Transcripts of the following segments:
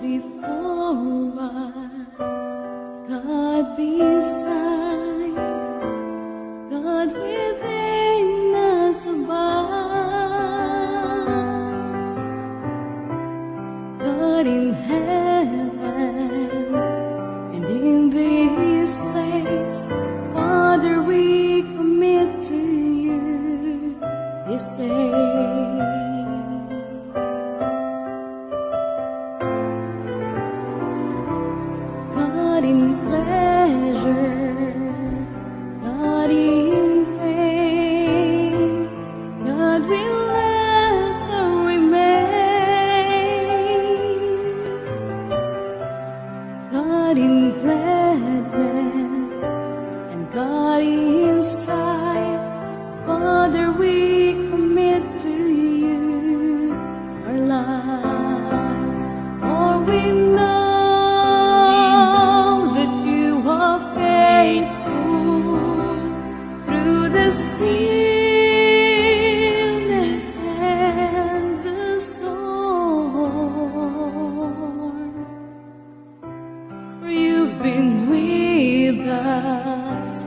before us, God beside, God within us above, God in heaven and in this place. Father, we commit to you this day. God in pleasure, God in pain, God will ever remain. God in gladness and God in strife, Father, we commit to you our lives. For we know stillness and the storm, for you've been with us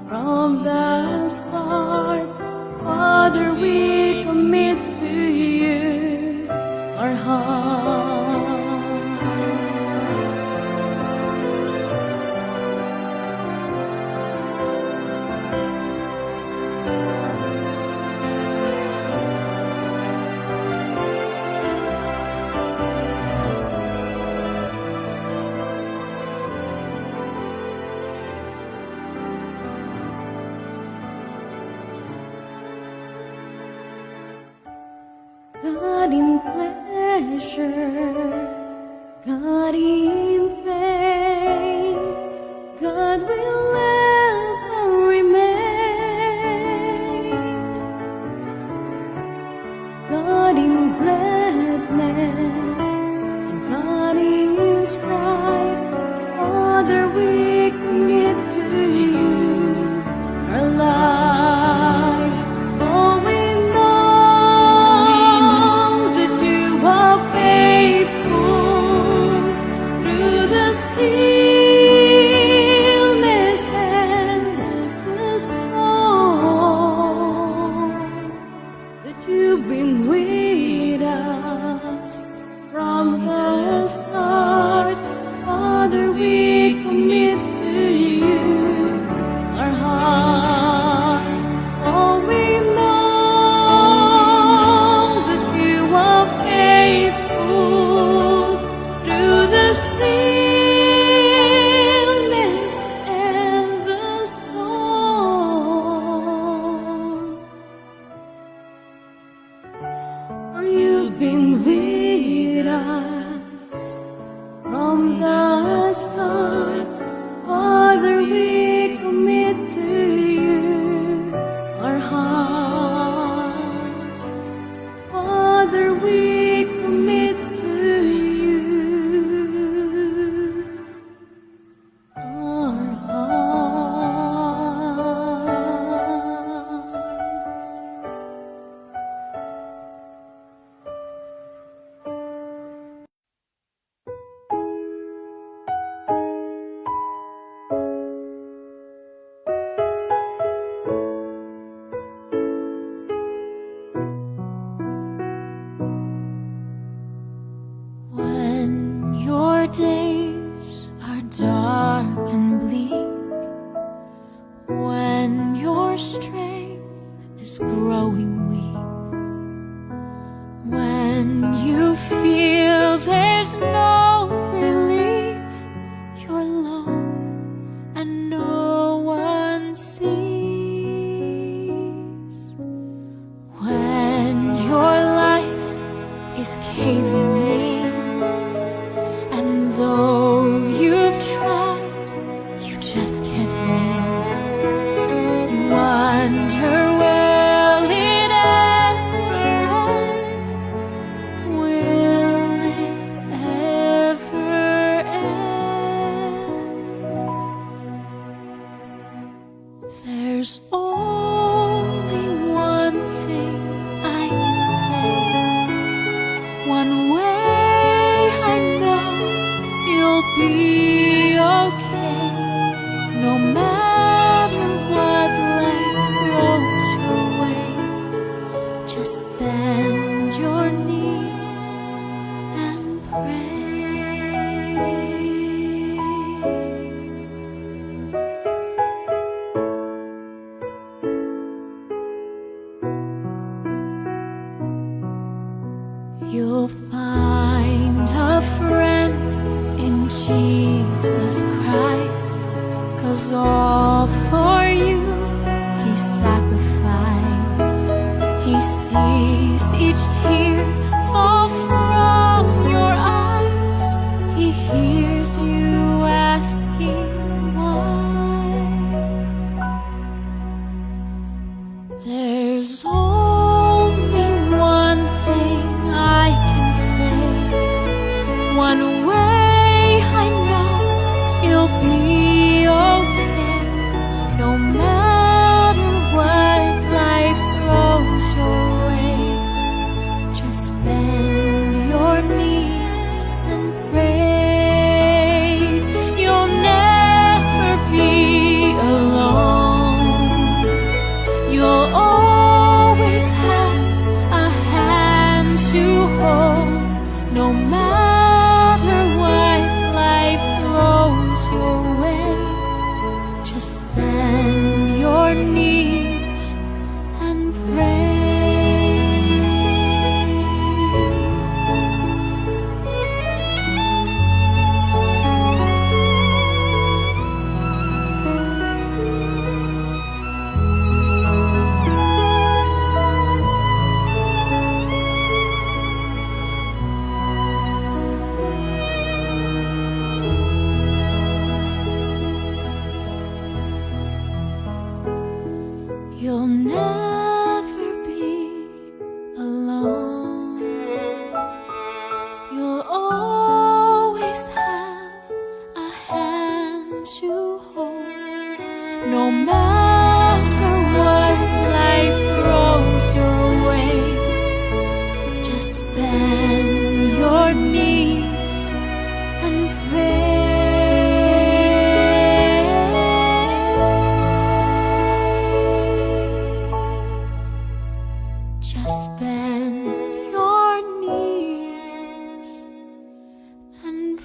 from the start. Father, we commit to you our hearts. God in pleasure, God in pain, God will ever remain. God in gladness and God in strife, Father, we commit to you our lives. Oh, we stillness and the storm, that you've been with us from the start. Father, we commit to you our hearts. Oh, we know that you are faithful through the stillness and the storm, for you've been with us from the start. Father, we commit to you our hearts. Father, we commit to you our hearts. When your days are dark and bleak, when your strength is growing weak, when you feel there's no relief, you're alone and no one sees, when your life is caving in, and though you've tried, you just can't win. You wonder, will it ever end? Will it ever end? There's only one thing I can say, one word You'll find a friend in Jesus Christ, 'cause all for you He sacrificed. He sees each tear fall from your eyes. He hears you asking why. There's only one thing I can say, one way I know you'll be okay, no matter what life throws your way. Just bend your knees and pray. You'll never be alone. You'll always have a hand to hold, no matter what life throws your way. Just bend your knees and pray. You'll never be alone. You'll always have a hand to hold, no matter what life throws your way. Just bend your knees and pray. Just bend your knees and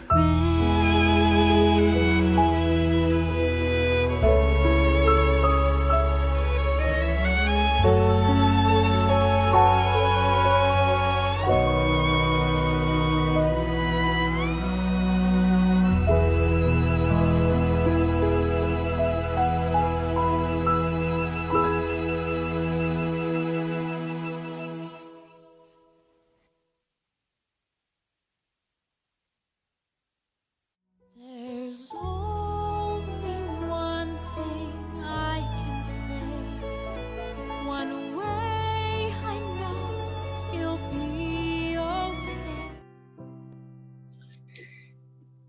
There's only one thing I can say, one way I know you'll be okay.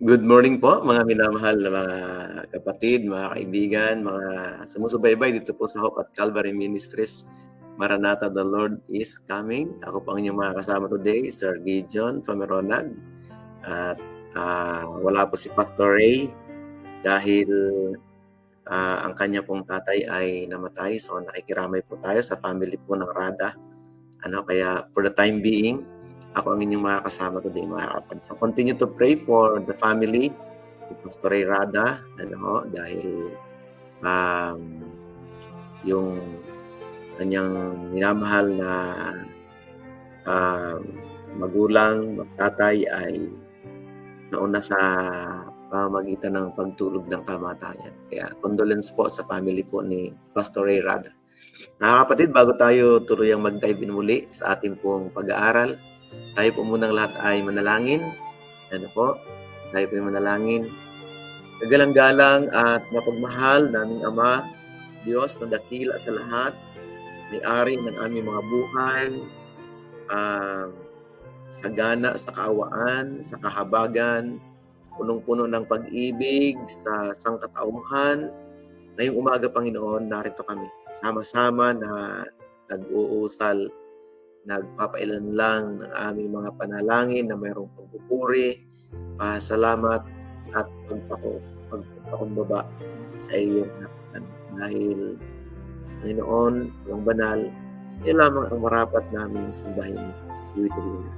Good morning po mga minamahal na mga kapatid, mga kaibigan, mga sumusubaybay dito po sa Hope at Calvary Ministries. Maranatha, the Lord is coming. Ako po ang inyong mga kasama today, Sir Gideon Pameronag. At wala po si Pastor Ray dahil ang kanya pong tatay ay namatay. So nakikiramay po tayo sa family po ng Rada. Kaya for the time being, ako ang inyong mga kasama today, mga kapatid. So continue to pray for the family, Pastor Ray Rada, dahil yung kanyang minamahal na magulang, tatay ay nauna sa pamamagitan ng pagtulog ng kamatayan. Kaya condolence po sa family po ni Pastor Ray Rada. Mga kapatid, bago tayo tuluyang mag-dive in muli sa ating pong pag-aaral, tayo po munang lahat ay manalangin. Tayo po ay manalangin. Kagalang-galang at mapagmahal naming Ama, Diyos na dakila sa lahat, may-ari ng aming mga buhay, sagana sa kaawaan, sa kahabagan, punong-puno ng pag-ibig sa sangkatauhan. Ngayong umaga, Panginoon, narito kami. Sama-sama na nag-uusal, nagpapailan lang ng aming mga panalangin na mayroong pagpupuri, pasalamat at pagpakumbaba sa iyong harapan. Dahil, Panginoon, ang banal, yun lamang ang marapat namin sambahin sa tuwi-tuwi.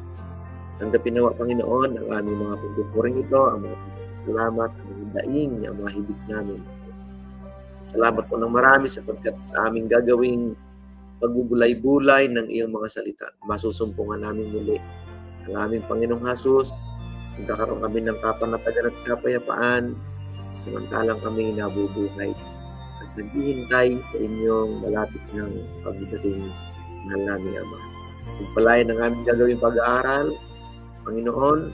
Tanggapin nawa, Panginoon, ang aming mga pagpupuring ito, ang mga salamat, ang mga daing, ang mga hibig namin. Salamat po ng marami sapagkat sa aming gagawing pagbubulay-bulay ng iyong mga salita, masusumpungan namin muli ng aming Panginoong Hesus, magkakaroon kami ng kapanatagan at kapayapaan, samantalang kami nabubuhay at naghihintay sa inyong malapit ng pagdating, mahal naming Ama. Pagpalain ang aming gagawing pag-aaral, Panginoon,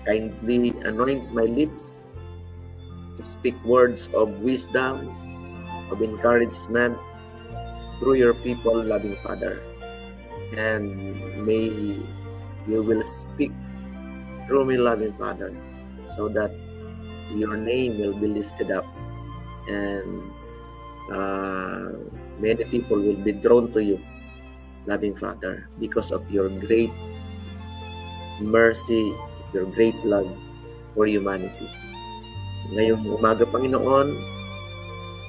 kindly anoint my lips to speak words of wisdom, of encouragement through your people, loving Father. And may you will speak through me, loving Father, so that your name will be lifted up and many people will be drawn to you, loving Father, because of your great mercy, your great love for humanity. Ngayong umaga, Panginoon,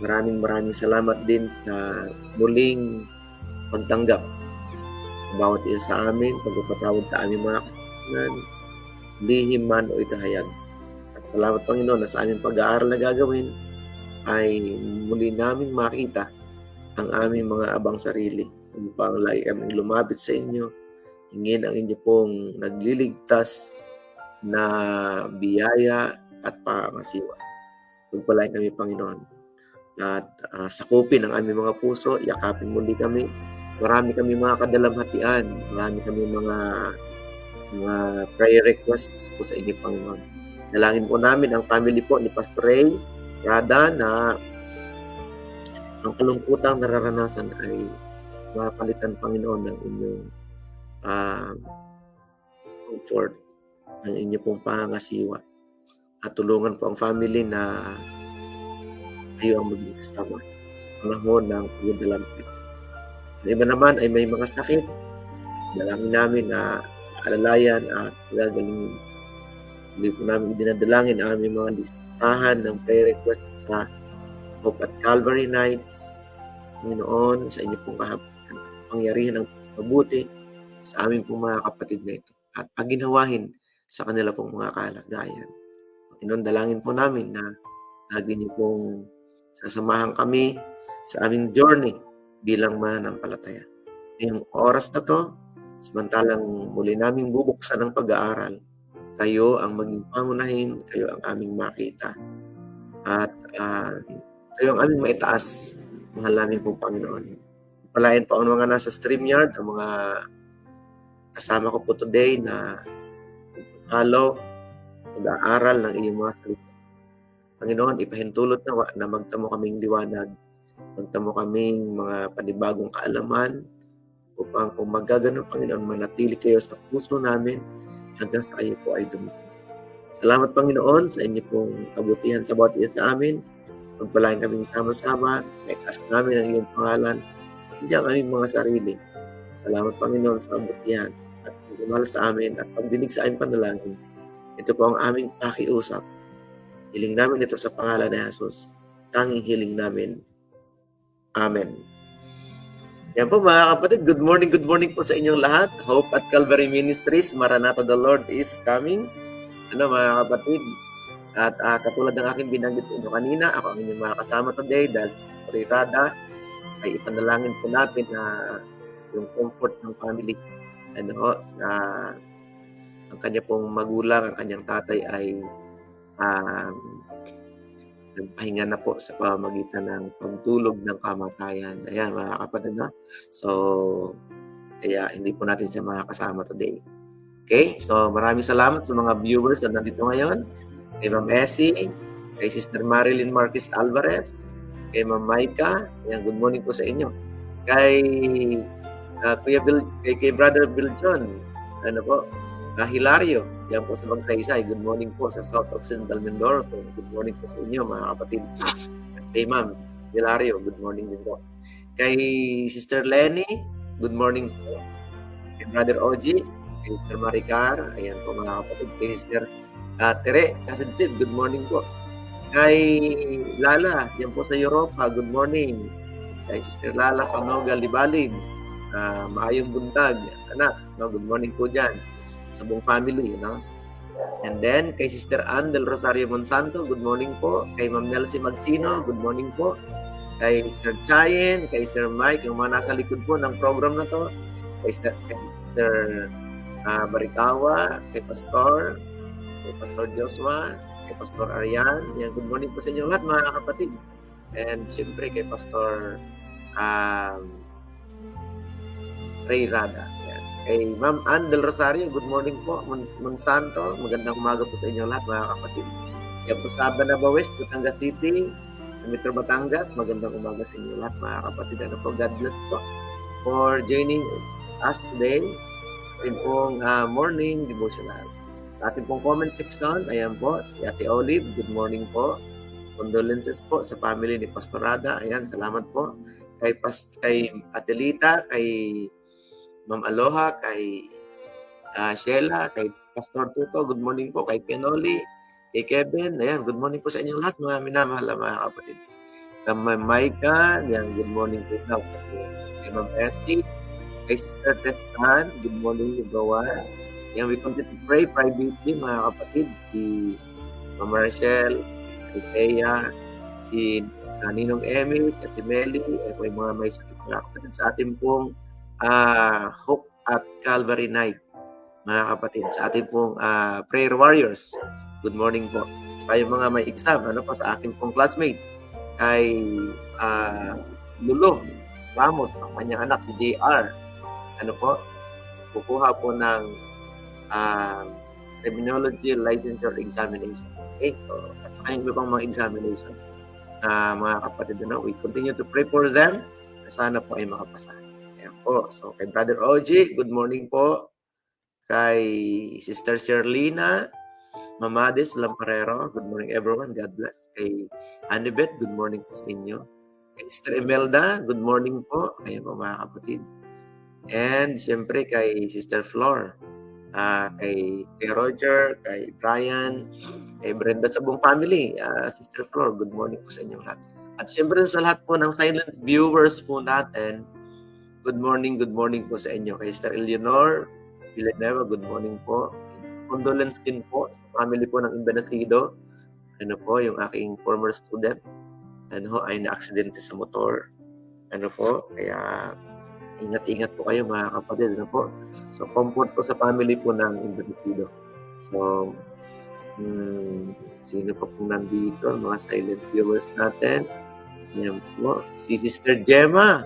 maraming salamat din sa muling pagtanggap sa bawat isa sa amin, pagpapatawad sa aming mga kasalanan, lihim man o itahayag. At salamat, Panginoon, na sa aming pag-aaral na gagawin ay muli naming makita ang aming mga abang sarili upang lagi kaming lumapit sa inyo, hingin ang inyo pong nagliligtas na biyaya at pangasiwa. Pagpalain kami, Panginoon, at sakupin ang aming mga puso, yakapin muli kami. Marami kami mga kadalamhatian, marami kami mga prayer requests po sa inyo, Panginoon. Dalangin po namin ang family po ni Pastor Ray Rada na ang kalungkutang nararanasan ay mapalitan, Panginoon, ng inyong comfort, ng inyong pong pangangasiwa. At tulungan po ang family na kayo ang maging kasama sa panahon ng pagdadalamhati. Ang iba naman ay may mga sakit. Dalangin namin na alalayan at gagalingin. Hindi po namin dinadalangin ang aming mga listahan ng prayer requests sa Hope at Calvary Nights. Panginoon, sa inyo pong pangyarihan ng mabuti sa aming pong mga kapatid na ito at paginawahin sa kanila pong mga kalagayan. Panginoon, dalangin po namin na lagi niyo pong sasamahan kami sa aming journey bilang mananampalataya. Ngayong oras na to, samantalang muli naming bubuksan ng pag-aaral, kayo ang maging pangunahin, kayo ang aming makita, at kayo ang aming maitaas, mahal namin pong Panginoon. Palain po ang mga nasa StreamYard, ang mga kasama ko po today na follow pag-aaral ng iyong mga salita. Panginoon, ipahintulot na magtamo kaming liwanag, magtamo kaming mga panibagong kaalaman upang kung magagano, Panginoon, manatili kayo sa puso namin hanggang sa kayo po ay dumating. Salamat, Panginoon, sa inyo pong kabutihan sa bawat isa sa amin. Pagpalain kaming sama-sama, maitas namin ang iyong pangalan, hindi ang aming mga sarili. Salamat, Panginoon, sa kabutihan at pagmamahal sa amin at pagdinig sa aming panalangin. Ito po ang aming pakiusap. Hiling namin ito sa pangalan ni Jesus. Tanging hiling namin. Amen. Yan po mga kapatid. Good morning po sa inyong lahat. Hope at Calvary Ministries. Maranatha, the Lord is coming. Mga kapatid. At katulad ng aking binanggit po kanina, ako ang inyong mga kasama today dahil sa Rada ay ipanalangin po natin na yung comfort ng family. Na ang kanya pong magulang, ang kanyang tatay ay nagpahinga na po sa pamamagitan ng pagtulog ng kamatayan. Ayan mga kapatid na. So, kaya hindi po natin siya makakasama today. Okay? So, maraming salamat sa mga viewers na nandito ngayon. Kay Ma'am Essie, kay Sister Marilyn Marquez Alvarez, kay Ma'am Maika. Ayan, good morning po sa inyo. Kay Kuya Bill, kay Brother Bill John, Hilario, yan po sa Magsaysay. Good morning po sa South Occidental Mindoro. Good morning po sa inyo mga kapatid. At kay Ma'am Hilario, good morning din po. Kay Sister Lenny, good morning po. Kay Brother Oji, kay Sister Maricar, ayan po mga kapatid. Kay Sister Tere Kasidsid, good morning po. Kay Lala, yan po sa Europa, good morning. Kay Sister Lala Panoga Libalib, maayong buntag, anak, good morning po dyan sa buong family, And then, kay Sister Ann del Rosario Monsanto, good morning po. Kay Ma'am Nelsie Magsino, good morning po. Kay Sir Chayen, kay Sir Mike, yung mga nasa likod po ng program na to. Kay Sir Barikawa, kay Pastor Joshua, kay Pastor Arian. Yan, good morning po sa inyo lahat mga kapatid. And siyempre kay Pastor Ray Rada. Yan. Kay Ma'am Ann Del Rosario, good morning po. Monsanto, magandang umaga po sa inyo lahat mga kapatid. Kaya po sa Banaba West, Batangas City, sa Metro Batangas, magandang umaga sa inyo lahat mga kapatid. Ano po, God bless po for joining us today sa pong morning devotional. Sa ating pong comment section, ayan po, si Ate Olive, good morning po. Condolences po sa family ni Pastor Rada. Ayan, salamat po. Kay Ate Lita, kay Ma'am Aloha, kay Sheila, kay Pastor Tuto, good morning po. Kay Pianoli, kay Kevin, ayan, good morning po sa inyong lahat, mga minamahal na mga kapatid. Kay Ma'am Maika, ayan, good morning po daw. Kay Ma'am Essie, kay Sister Testan, good morning, Lugawan. Ayan, we continue to pray privately, mga kapatid. Si Ma'am Rachel, si Thea, si Ninong Emmy, si Ate Melly, may mga may sakit mga kapatid sa ating pong Hope at Calvary Night, mga kapatid, sa ating pong Prayer Warriors. Good morning po. Sa yung mga may exam, ano po, sa aking pong classmate, kay Lulo Ramos, ang kanyang anak, si JR, ano po, kukuha po ng Criminology Licensure Examination. Okay, so, at saka yung ibang mga examination, mga kapatid, we continue to pray for them, na sana po ay makapasa. Ayan po. So, kay Brother OG, good morning po. Kay Sister Sherlina Mamades Lamparero, good morning everyone, God bless. Kay Annabeth, good morning po sa inyo. Kay Sister Imelda, good morning po. Ayan po mga kapatid. And siyempre kay Sister Flor, kay Roger, kay Brian, kay Brenda sa buong family, Sister Flor, good morning po sa inyo lahat. At siyempre sa lahat po ng silent viewers po natin, good morning po sa inyo. Kay Sister Eleanor Villanueva, good morning po. Condolence din po sa family po ng Ibanasido. Ano po, yung aking former student, ay na-aksidente sa motor. Ano po, kaya ingat-ingat po kayo mga kapatid. Ano po? So, comfort po sa family po ng Ibanasido. So, sino pa po nandito? Mga silent viewers natin. Yan po. Si Sister Gemma.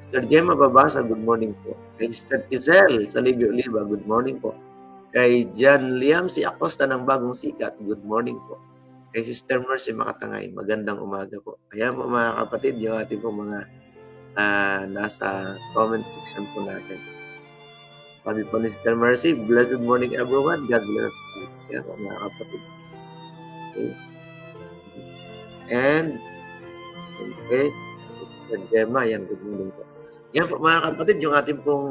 Sister Gemma Babasa, good morning po. Kay Sister Giselle sa Libyo Oliva, good morning po. Kay John Liam si Acosta ng Bagong Sikat, good morning po. Kay Sister Mercy Makatangay, magandang umaga po. Kaya po mga kapatid, yung ating po mga nasa comment section po natin. Sabi po ni Sister Mercy, blessed morning everyone, God bless you. Kaya po mga kapatid. Okay. And siyempre, Sister Gemma, yan, good morning po. Yan po mga kapatid, yung ating pong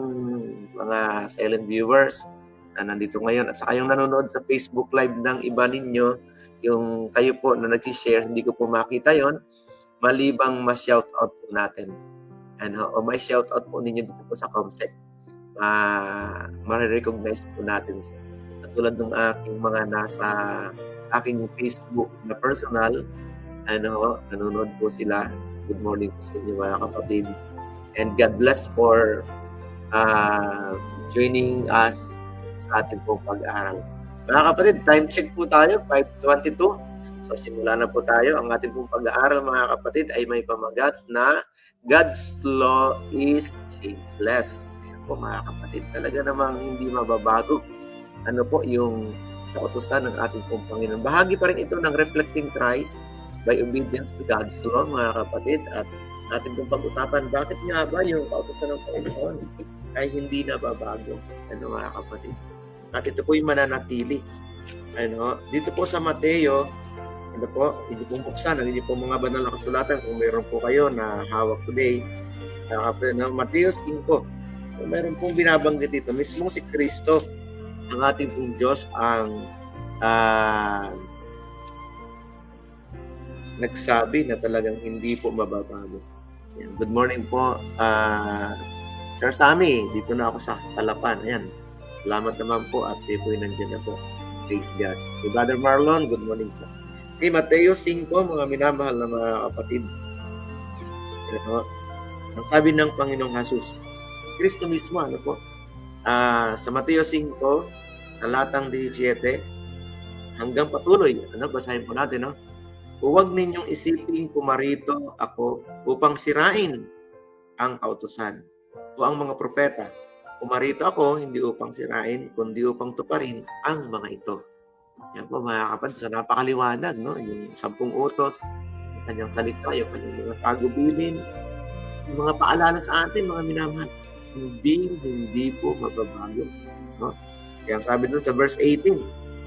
mga silent viewers na nandito ngayon at saka yung nanonood sa Facebook Live ng iba ninyo, yung kayo po na nag-share, hindi ko po makita yon, malibang ma-shoutout po natin. O may shoutout po ninyo dito po sa ComSec. Ma-recognize po natin siya. Katulad ng aking mga nasa aking Facebook na personal, nanonood po sila. Good morning po sa inyo mga kapatid. And God bless for joining us sa ating pong pag-aaral. Mga kapatid, time check po tayo, 5:22. So simula na po tayo. Ang ating pong pag-aaral mga kapatid ay may pamagat na God's law is changeless. Ayan po mga kapatid, talaga namang hindi mababago. Ano po yung kautusan ng ating pong Panginoon. Bahagi pa rin ito ng reflecting Christ by obedience to God's law mga kapatid. At ating pong pag-usapan, bakit nga ba yung kautusan ng Panginoon ay hindi nababago? Ano mga kapatid? At ito po yung mananatili. Dito po sa Mateo, hindi po buksan, hindi po mga banal na kasulatan kung mayroon po kayo na hawak today. Mateo 5, kung mayroon pong binabanggit dito, mismo si Kristo, ang ating pong Diyos, ang nagsabi na talagang hindi po mababago. Yan. Good morning po, Sir Sammy, dito na ako sa Talapan. Ayan. Salamat naman po at kayo po yung nandiyan na po. Praise God. Kay Brother Marlon, good morning po. Kay Mateo 5, mga minamahal na mga kapatid. Ang sabi ng Panginoong Jesus, Kristo mismo, Sa Mateo 5, talatang 17, hanggang patuloy. Basahin po natin, no? Huwag ninyong isiping pumarito ako upang sirain ang kautusan o ang mga propeta. Pumarito ako hindi upang sirain, kundi upang tuparin ang mga ito. Yan po mga kapatid, so napakaliwanag, no? Yung 10 utos, yung kanyang salita, yung kanyang mga tagubilin, yung mga paalala sa atin, mga minamahal, hindi po mababago. No? Kaya sabi dun sa verse 18,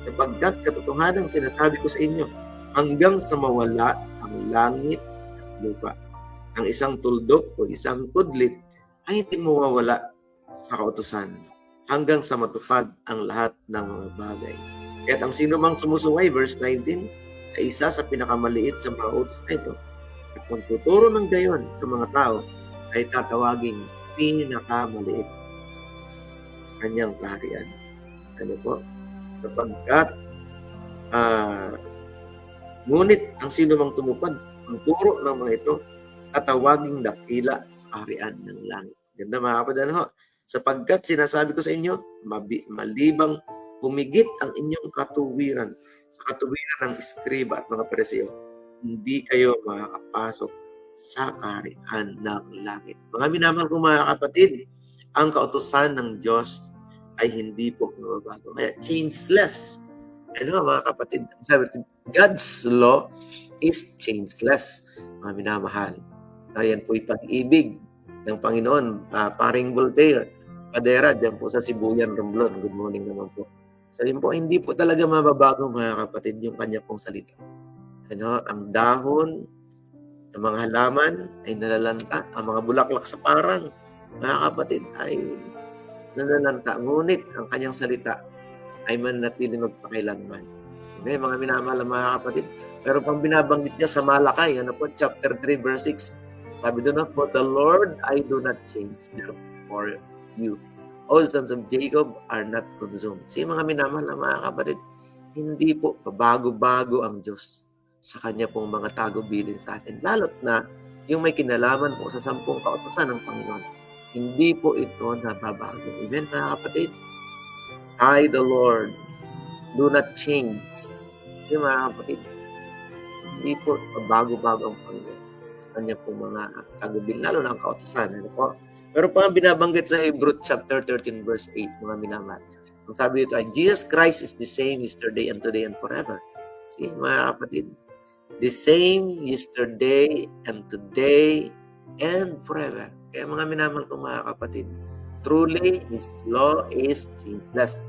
sapagkat katotohanan sinasabi ko sa inyo, hanggang sa mawala ang langit at lupa, ang isang tuldok o isang kudlit ay hindi mawawala sa kautusan hanggang sa matupad ang lahat ng mga bagay. At ang sino mang sumusuway, verse 19, sa isa sa pinakamaliit sa mga utos na ito, at kung tuturo ng gayon sa mga tao, ay tatawaging pinakamaliit sa kanyang kaharian. Ano po? Sapagkat, ngunit ang sino mang tumupad, ang turo ng mga ito, tatawaging dakila sa kaharian ng langit. Ganda mga kapatid, sapagkat sinasabi ko sa inyo, malibang humigit ang inyong katuwiran sa katuwiran ng iskriba at mga Pariseo, hindi kayo makakapasok sa kaharian ng langit. Mga minamahal kong mga kapatid, ang kautusan ng Diyos ay hindi po mababago. Kaya changeless. Mga kapatid, sabi, God's law is changeless. Mga minamahal. Ayan po yung pag-ibig ng Panginoon. Paring Voltaire, Padera, dyan po sa Sibuyan, Romblon. Good morning naman po. So yun po, hindi po talaga mababago mga kapatid yung kanya pong salita. Ang dahon, ang mga halaman ay nalalanta. Ang mga bulaklak sa parang, mga kapatid, ay nalalanta. Ngunit ang kanyang salita ay mananatiling magpakailanman. Okay, mga minamahal mga kapatid. Pero pang binabanggit niya sa Malakay, chapter 3, verse 6, sabi doon, for the Lord I do not change, therefore you, all sons of Jacob, are not consumed. So mga minamahal mga kapatid, hindi po bago-bago ang Diyos sa kanya pong mga tagubilin sa atin. Lalo't na yung may kinalaman po sa 10 kautusan ng Panginoon. Hindi po ito nababago. Amen mga kapatid? I, the Lord, do not change. Yung mga kapatid, hindi po bago-bago ang Panginoon sa kanya pong mga tagubilin, lalo na ang kautusan. Pero pa binabanggit sa Hebrews chapter 13 verse 8, mga minamahal. Ang sabi dito ay, Jesus Christ is the same yesterday and today and forever. See, mga kapatid, the same yesterday and today and forever. Kaya mga minamahal ko mga kapatid, truly, His law is changeless.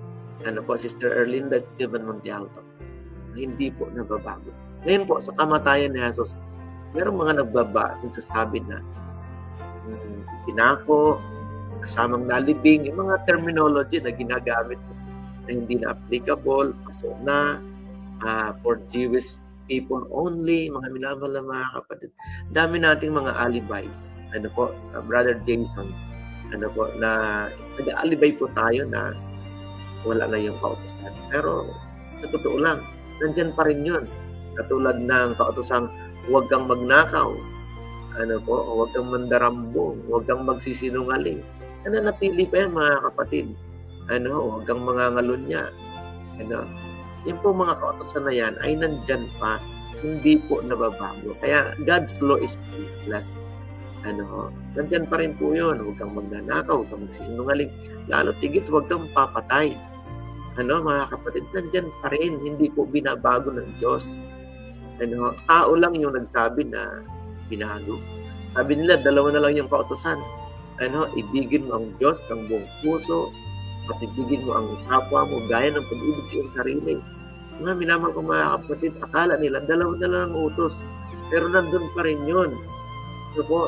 Sister Erlinda Esteban Montialto, hindi po nababago. Ngayon po, sa kamatayan ni Jesus, merong mga nagsasabi na pinako, kasamang nalibing, yung mga terminology na ginagamit na hindi na applicable, paso na, for Jewish people only, mga minamahal na mga kapatid. Dami nating mga alibis. Brother Jason, na nag-alibay po tayo na wala na yung kautusan. Pero sa totoo lang, nandyan pa rin yun. Katulad ng kautusang huwag kang magnakaw, huwag kang mandarambong, huwag kang magsisinungaling. Nanatili pa yan mga kapatid. Huwag kang mangangalunya. Yung po mga kautusan na yan ay nandyan pa, hindi po nababago. Kaya God's law is changeless. Nandyan pa rin po yun. Huwag kang magnanakaw, huwag kang magsisinungaling. Lalo tigit, huwag kang papatay. Mga kapatid, nandyan pa rin. Hindi po binabago ng Diyos. Tao lang yung nagsabi na binago. Sabi nila, 2 na lang yung kautusan. Ibigin mo ang Diyos ng buong puso, at ibigin mo ang kapwa mo, gaya ng pag-ibig sa iyong sarili. Mga minamahal ko mga kapatid, akala nila, 2 na lang ang utos. Pero nandun pa rin yun.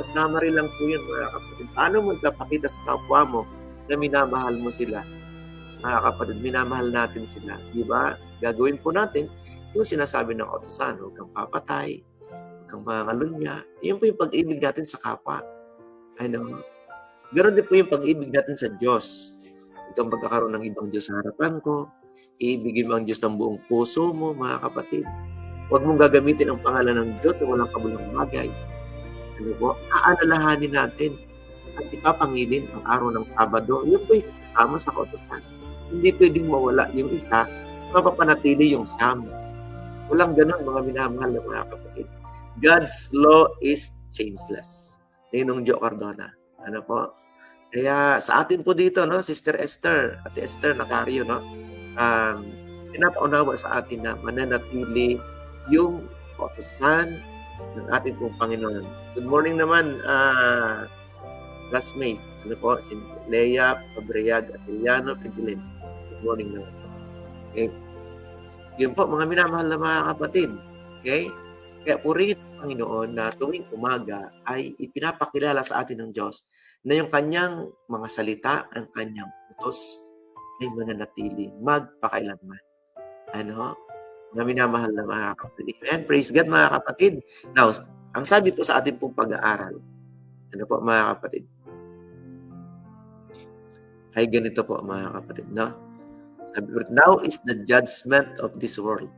Summary lang po yun mga kapatid. Paano mo ipapakita sa kapwa mo na minamahal mo sila? Mga kapatid, minamahal natin sila. Diba? Gagawin po natin yung sinasabi ng kautusan. Huwag kang papatay, huwag kang mangangalunya. Yun po yung pag-ibig natin sa kapwa. Ganon din po yung pag-ibig natin sa Diyos. Huwag kang magkakaroon ng ibang Diyos sa harapan ko. Iibigin mo ang Diyos ng buong puso mo, mga kapatid. Huwag mong gagamitin ang pangalan ng Diyos na walang kabulang bagay. Aalalahanin natin at ipapangilin ang araw ng Sabado, yun po'y kasama sa kautusan. Hindi pwedeng mawala yung isa, mapapanatili yung siyam. Walang ganun, mga minamahal na mga kapatid. God's law is changeless. Ninong Jo Cardona. Ano po? Kaya sa atin po dito, no, Sister Esther, Ate Esther Nacario, no, pinapaunawa sa atin na mananatili yung kautusan ng ating pong Panginoon. Good morning naman, classmate. Ano po, si Leia Pabriag Atiliano Pintilin. Good morning naman. Okay. Yun po, mga minamahal na mga kapatid. Okay? Kaya purihin ang Panginoon na tuwing umaga ay ipinapakilala sa atin ng Diyos na yung kanyang mga salita, ang kanyang utos ay mananatili magpakailanman. Ano? Mga minamahal na mga kapatid. And praise God mga kapatid. Now, ang sabi po sa ating pong pag-aaral, ano po mga kapatid? Ay ganito po mga kapatid, no? Sabi po, now is the judgment of this world.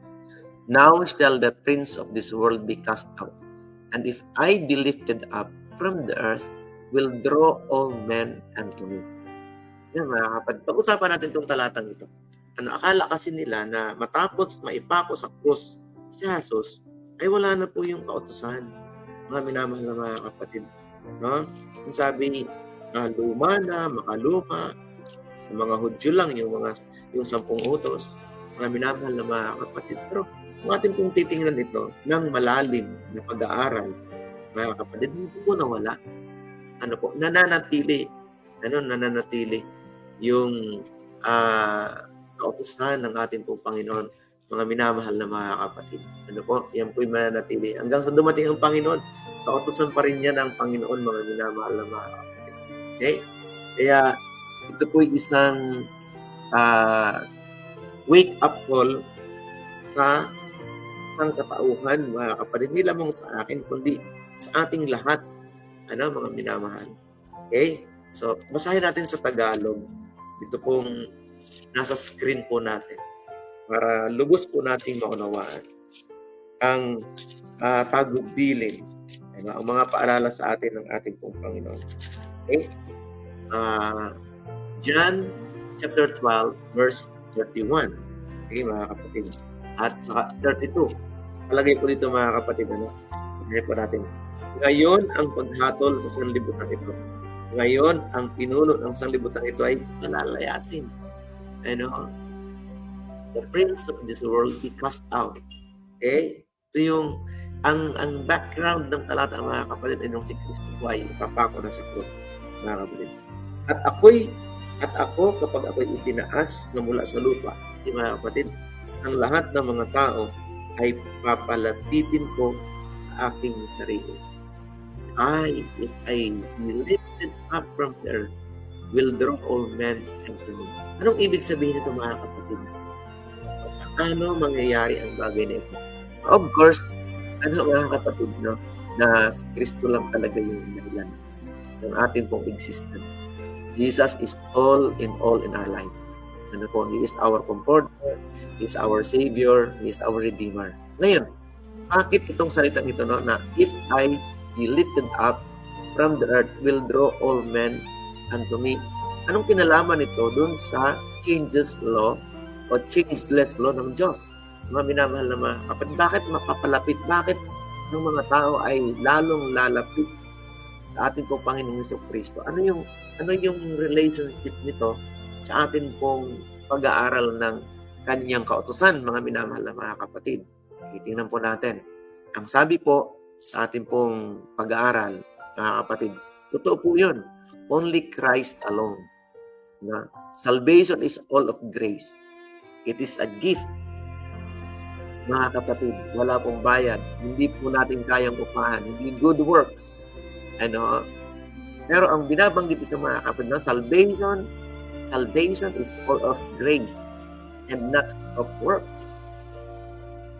Now shall the prince of this world be cast out. And if I be lifted up from the earth, will draw all men unto me. Yan mga kapatid. Pag-usapan natin itong talatang ito. Akala kasi nila na matapos maipako sa krus si Jesus, ay wala na po yung kautusan. Mga minamahal na mga kapatid. No? Yung sabi, luma na, makaluma, sa mga Hudyo lang yung 10 utos. Mga minamahal na mga kapatid. Pero kung atin pong titingnan ito ng malalim na pag-aaral, mga kapatid, hindi po nawala. Ano po, nananatili yung kautusan ng ating pong Panginoon, mga minamahal na mga kapatid. Ano po, yan po'y mananatili. Hanggang sa dumating ang Panginoon, kautusan pa rin yan ng Panginoon, mga minamahal na mga kapatid. Okay? Kaya, ito po'y isang wake-up call sa sangkatauhan, mga kapatid. Hindi lamang sa akin, kundi sa ating lahat. Ano, mga minamahal. Okay? So, basahin natin sa Tagalog. Ito pong nasa screen po natin para lubos po nating maunawaan ang tagubilin, ang mga paalala sa atin ng ating pong Panginoon. Okay? John chapter 12 verse 31. Okay, mga kapatid. At saka 32. Talagay po dito mga kapatid. Talagay po natin. Ngayon ang paghatol sa sanlibutan ito. Ngayon ang pinuno ng sanlibutan ito ay palalayasin. The prince of this world be cast out. Okay? Ito yung ang background ng talata mga kapatid ay nung si Kristo ay ipapako na sa krus, mga kapatid. At ako kapag ako'y itinaas na mula sa lupa, mga kapatid, ang lahat ng mga tao ay papalapitin ko sa aking sarili. If I be lifted up from the earth, will draw all men unto me. Anong ibig sabihin nito mga kapatid? Ano mangyayari ang bagay na ito? Of course, mga kapatid, no, na si Kristo lang talaga yung dahilan ng ating pong existence. Jesus is all in our life. He is our comforter, He is our Savior, He is our Redeemer. Ngayon, bakit itong salitang ito, no, na if I be lifted up from the earth, will draw all men unto me? Anong kinalaman ito dun sa changeless law o changeless law ng Diyos? Mga minamahal na mga kapatid, bakit mapapalapit? Bakit ng mga tao ay lalong lalapit sa ating pong Panginoong Jesucristo? Ano yung relationship nito sa atin pong pag-aaral ng kanyang kautusan, mga minamahal na mga kapatid? Titingnan po natin. Ang sabi po sa ating pong pag-aaral, mga kapatid, totoo po yun. Only Christ alone. Salvation is all of grace. It is a gift. Mga kapatid, wala pong bayad. Hindi po natin kayang upahan. Hindi good works. Pero ang binabanggit ito mga kapatid, salvation is all of grace and not of works.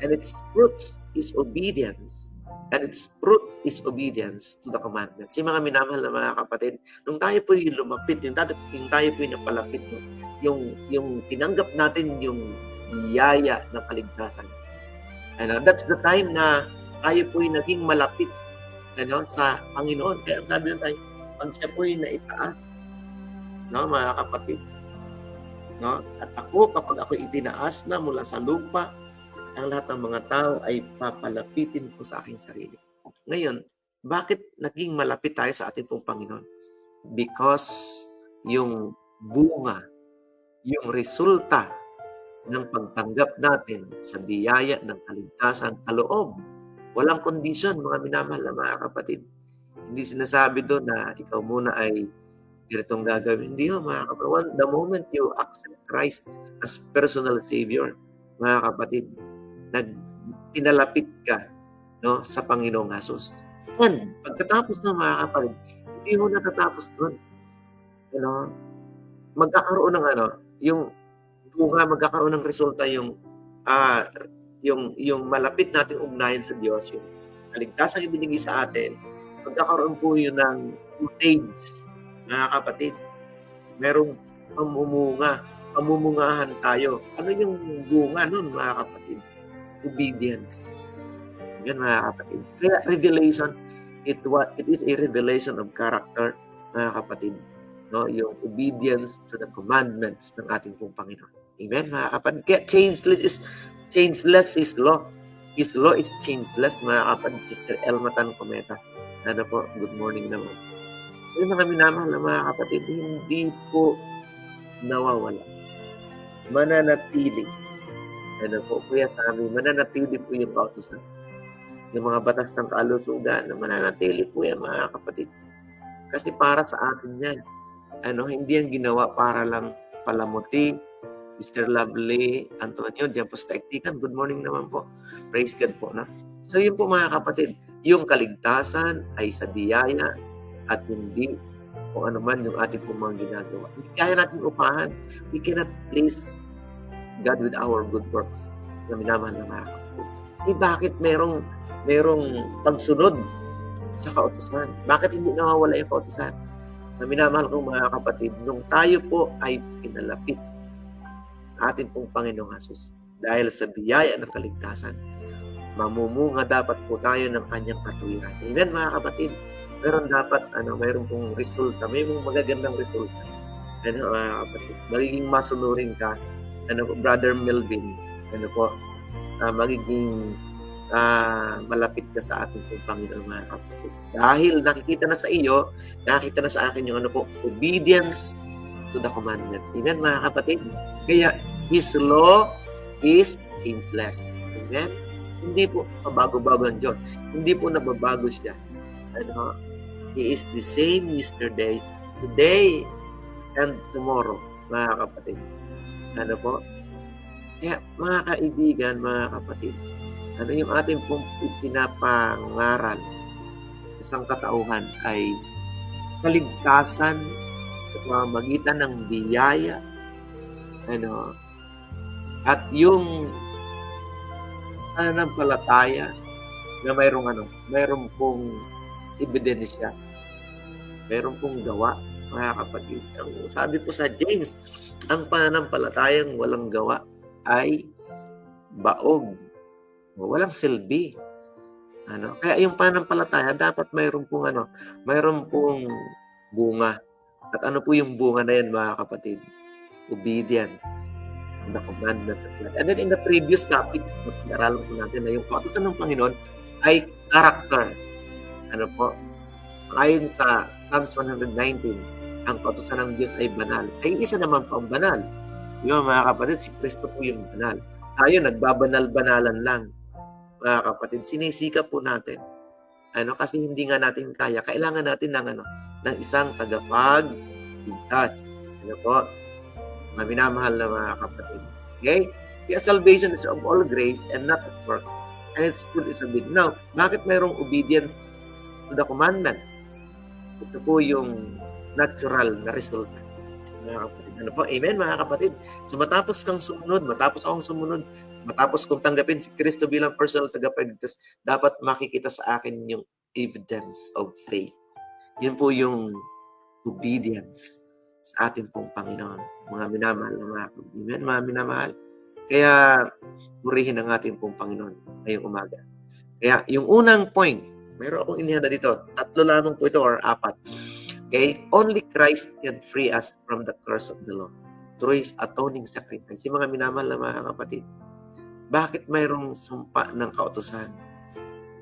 And its fruits is obedience. And its fruit is obedience to the commandments. Yung mga minamahal na mga kapatid, nung tayo po yung lumapit, yung tayo po yung napalapit, yung tinanggap natin yung biyaya ng kaligtasan. That's the time na tayo po yung naging malapit sa Panginoon. Kaya sabi lang tayo, pag siya po'y naitaas, no, mga kapatid, no? At ako, kapag ako'y itinaas na mula sa lupa, ang lahat ng mga tao ay papalapitin ko sa aking sarili. Ngayon, bakit naging malapit tayo sa ating pong Panginoon? Because yung bunga, yung resulta ng pagtanggap natin sa biyaya ng kaligtasan kaloob. Walang kondisyon, mga minamahal na mga kapatid. Hindi sinasabi doon na ikaw muna ay ganitong gagawin. Hindi ho, mga kapatid. The moment you accept Christ as personal Savior, mga kapatid, pinalapit ka, no, sa Panginoong Hesus. And pagkatapos ng mga kapatid, hindi mo natatapos doon. Ano, magkakaroon ng yung bunga, magkakaroon ng resulta yung malapit nating ugnayan sa Diyos, yung kaligtasang ibinigay sa atin, magkakaroon po yun ng footage, mga kapatid. Merong pamumungahan tayo. Ano yung bunga nun, mga kapatid? Obedience. Yan, mga kapatid. Kaya revelation, it is a revelation of character, mga kapatid. No, yung obedience to the commandments ng ating pong Panginoon. Amen, mga kapatid. Kaya changeless is law. His law is changeless, mga kapatid. Sister Elma Tan Cometa. Ano po, good morning naman. So, yung mga minamahal na mga kapatid, hindi po nawawala. Mananatili. Ano po, kuya sabi, mananatili po yung kautusan. Yung mga batas ng kalusugan, mananatili po yan, mga kapatid. Kasi para sa atin yan. Hindi yan ginawa para lang palamuti. Sister Lovely Antonio, dyan po sa Taiktikan. Good morning naman po. Praise God po na. So yun po, mga kapatid, yung kaligtasan ay sa biyaya at hindi kung ano man yung ating po mga ginagawa. Hindi kaya natin upahan. We cannot please God with our good works. Na minamahal na mga kapatid. Bakit merong pagsunod sa kautusan? Bakit hindi nawawala yung kautusan? Na minamahal kong mga kapatid, nung tayo po ay pinalapit sa ating pong Panginoong Hesus, dahil sa biyaya ng kaligtasan, mamumunga dapat po tayo ng kanyang katuwiran. Amen, mga kapatid. Mayroon pong resulta, may mga magagandang resulta. Mga kapatid, magiging masunurin ka, Brother Melvin, magiging malapit ka sa ating pong Panginoon, mga kapatid. Dahil nakikita na sa iyo, nakikita na sa akin yung obedience to the commandments. Amen, mga kapatid? Kaya, His law is changeless. Amen? Hindi po mabago-bago ang Diyos. Hindi po nababago siya. He is the same yesterday, today, and tomorrow, mga kapatid. Kaya, mga kaibigan, mga kapatid, yung ating pong pinapangaral sa sangkatauhan ay kaligtasan sa pamamagitan ng biyaya, at yung pananampalataya na mayroong pong ebidensya, mayroong pong gawa, mga kapatid. Ang sabi po sa James, ang pananampalatayang walang gawa ay baog, walang silbi. Kaya yung pananampalataya dapat mayroon pong bunga. At ano po yung bunga na yan, mga kapatid? Obedience. The commandments of God. And then in the previous topics, pinag-aralan po natin na yung kautusan ng Panginoon ay character. Ayon sa Psalms 119, ang kautusan ng Diyos ay banal. Ay isa naman po ang banal. Yung mga kapatid, si Kristo po yung banal. Tayo, nagbabanal-banalan lang. Mga kapatid, sinisika po natin. Kasi hindi nga natin kaya. Kailangan natin ng isang tagapagligtas. Mga minamahal na mga kapatid. Okay? Kaya salvation is of all grace and not of works. And it's good is obedience. Now, bakit mayroong obedience to the commandments? Ito po yung natural na resulta. Mga kapatid. Amen, mga kapatid? So, matapos akong sumunod, matapos kong tanggapin si Kristo bilang personal tagapagligtas, dapat makikita sa akin yung evidence of faith. Yun po yung obedience sa ating pong Panginoon. Mga minamahal na mga kapatid. Mga minamahal. Kaya, purihin ang ating pong Panginoon ngayong umaga. Kaya, yung unang point, mayroon akong inihanda dito. 3 lamang po ito or 4. Okay? Only Christ can free us from the curse of the law through His atoning sacrifice. Yung mga minamahal na mga kapatid, bakit mayroong sumpa ng kautusan?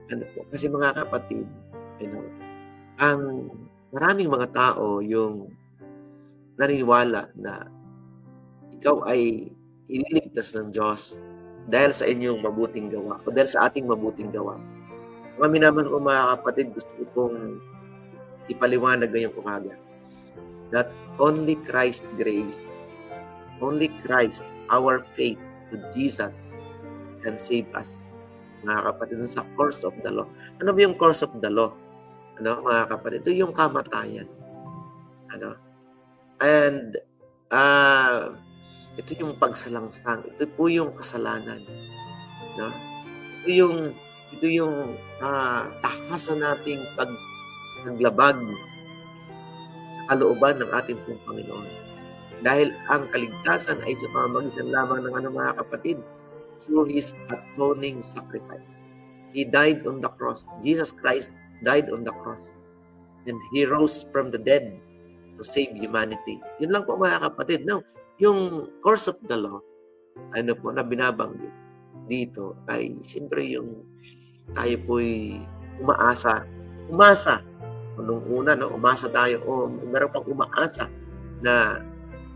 Ano po? Kasi mga kapatid, ang maraming mga tao yung naniniwala na ikaw ay ililigtas ng Diyos dahil sa inyong mabuting gawa o dahil sa ating mabuting gawa. Mga minamahal ko mga kapatid, gusto ko pong ipaliwanag ngayong umaga that only Christ's grace, only Christ, our faith to Jesus can save us. Mga kapatid, sa course of the law. Ano ba yung course of the law? Mga kapatid, ito yung kamatayan. And ito yung pagsalangsang, ito po yung kasalanan. Ito yung takasan nating paglabag sa kalooban ng ating pong Panginoon. Dahil ang kaligtasan ay sa pamamagitan lamang ng mga kapatid, through His atoning sacrifice. He died on the cross. Jesus Christ died on the cross. And He rose from the dead to save humanity. Yun lang po mga kapatid. Now, yung course of the law, na binabanggit dito ay siyempre yung tayo po'y umasa. Nung una, umasa tayo, meron pang umaasa na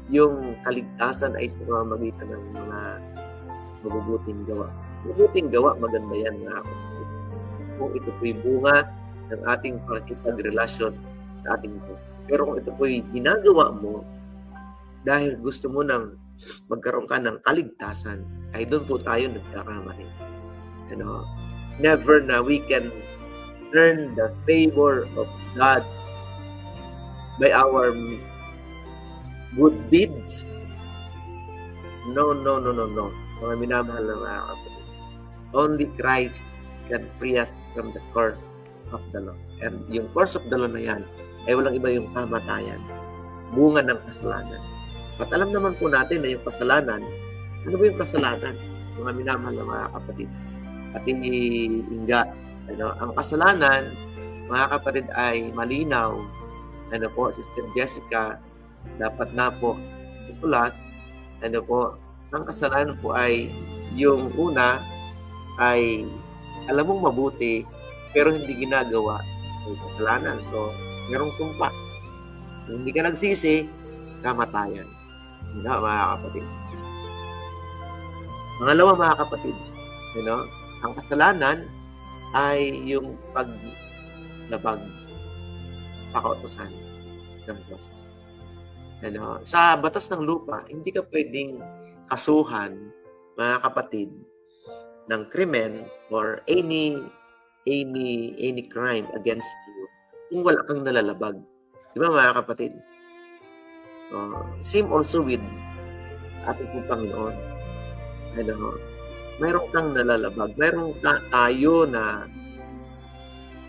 yung kaligtasan ay sa pamamagitan ng mga mabubuting gawa. Mabubuting gawa, maganda yan mga kapatid. Kung ito po'y bunga ng ating pakikipagrelasyon sa ating Diyos. Pero kung ito po'y ginagawa mo dahil gusto mo nang magkaroon ka ng kaligtasan, ay doon po tayo nagkakamali. Never na we can earn the favor of God by our good deeds. No. Mga minamahal na mga kapatid. Only Christ can free us from the curse of the law. And yung curse of the law na yan, ay walang iba yung kamatayan. Bunga ng kasalanan. At alam naman po natin na yung kasalanan, ano ba yung kasalanan? Mga minamahal na mga kapatid. At hindi Inga. Ang kasalanan, mga kapatid, ay malinaw. Sister Jessica, dapat na po itulas. Ang kasalanan po ay yung una ay alam mong mabuti pero hindi ginagawa, ay kasalanan. So, merong sumpa. Kung hindi ka nagsisi, kamatayan. Mga kapatid. Pangalawa mga kapatid, ang kasalanan ay yung paglabag sa kautusan ng Diyos. Sa batas ng lupa, hindi ka pwedeng kasuhan, mga kapatid, ng krimen or any crime against you kung wala kang nalalabag. Di ba mga kapatid? Same also with sa ating pong Panginoon. Mayroon kang nalalabag. Mayroon tayo na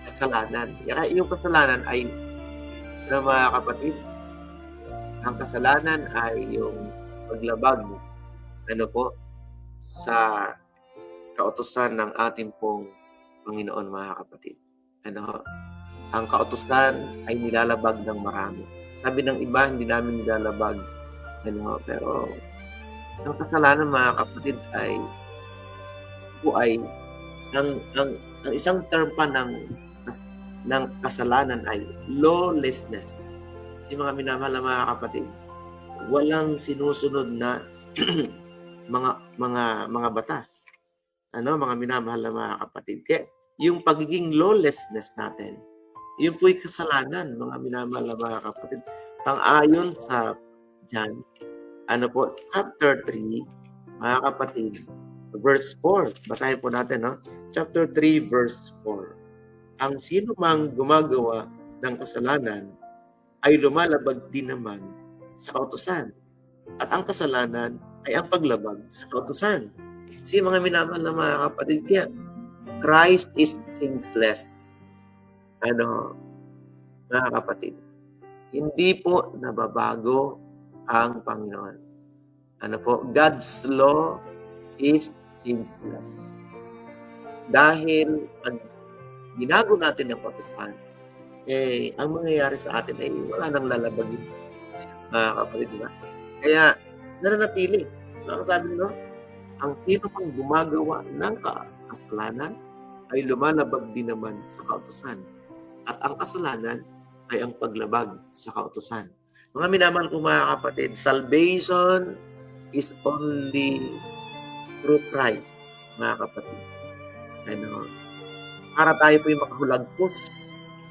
kasalanan. Yung kasalanan ay, mga kapatid, ang kasalanan ay yung paglabag sa kautusan ng ating pong Panginoon, mga kapatid. Ang kautusan ay nilalabag ng marami. Sabi ng iba, hindi namin nilalabag. Pero ang kasalanan, mga kapatid, ay ang isang term pa ng kasalanan ay lawlessness. Kasi mga minamahal na mga kapatid, walang sinusunod na mga batas. Mga minamahal na mga kapatid. Kaya yung pagiging lawlessness natin, yun po'y kasalanan, mga minamahal na mga kapatid. Ayon sa John, chapter 3, mga kapatid, verse 4. Basahin po natin, chapter 3, verse 4. Ang sino mang gumagawa ng kasalanan ay lumalabag din naman sa kautusan. At ang kasalanan ay ang paglabag sa kautusan. Kasi mga minamahal na mga kapatid, kaya Christ is changeless. Mga kapatid, hindi po nababago ang Panginoon. God's law is changeless. Dahil pag ginago natin ang kautusan, ang mangyayari sa atin ay wala nang lalabagin, mga kapatid, di ba? Kaya nananatili. Ang sabi no, ang sino mang gumagawa ng kasalanan ay lumalabag din naman sa kautusan. At ang kasalanan ay ang paglabag sa kautusan. Mga minamahal kong mga kapatid, salvation is only through Christ, mga kapatid. Para tayo po yung makahulagpos,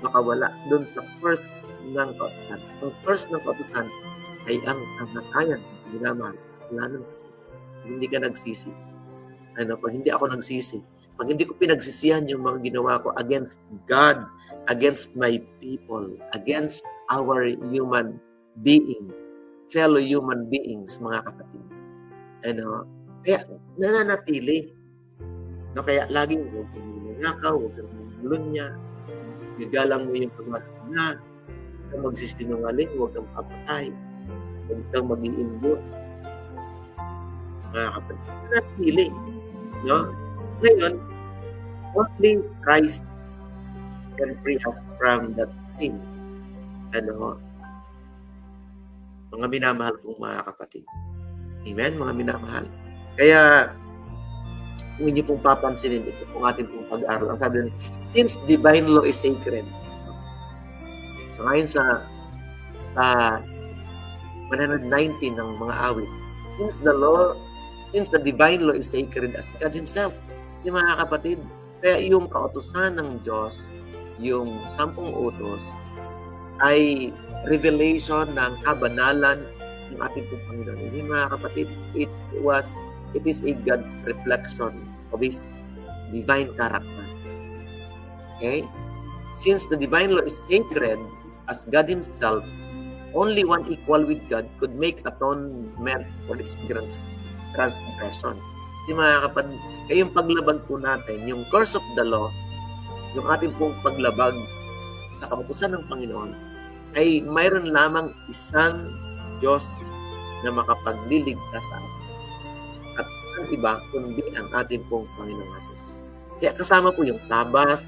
makawala doon sa curse ng kautusan. Ang curse ng kautusan ay ang kamatayan. Minamahal, kasalanan kasi. Hindi ka nagsisi. Pag hindi ako nagsisi, pag hindi ko pinagsisihan yung mga ginawa ko against God, against my people, against our human being, fellow human beings, mga kapatid. Kaya nananatili. Kaya laging huwag kang mananakaw, huwag kang mamulunya, igalang mo yung pagmamahal, huwag kang magsisinungaling, huwag kang papatay, huwag kang mag-iimbot. Mga kapatid, nananatili. Ngayon, only Christ can free us from that sin. Mga minamahal kong mga kapatid. Amen, mga minamahal. Kaya, kung hindi pong papansinin ito, kung ating pong pag-aaral, ang sabi nila, since divine law is sacred. So, ngayon sa 119 ng mga awit, since the divine law is sacred as God Himself, yung mga kapatid, kaya yung kautusan ng Diyos, yung 10 utos, ay revelation ng kabanalan ng ating pong Panginoon. Yung mga kapatid, it is a God's reflection of His divine character. Okay? Since the divine law is sacred as God Himself, only one equal with God could make atonement for its transgression. Kasi mga kapatid, yung paglabag po natin, yung curse of the law, yung ating pong paglabag sa kautusan ng Panginoon, ay mayroon lamang isang Diyos na makapagliligtas sa atin. At ang iba, kundi ang ating pong Panginoong Jesus. Kaya kasama po yung Sabbath,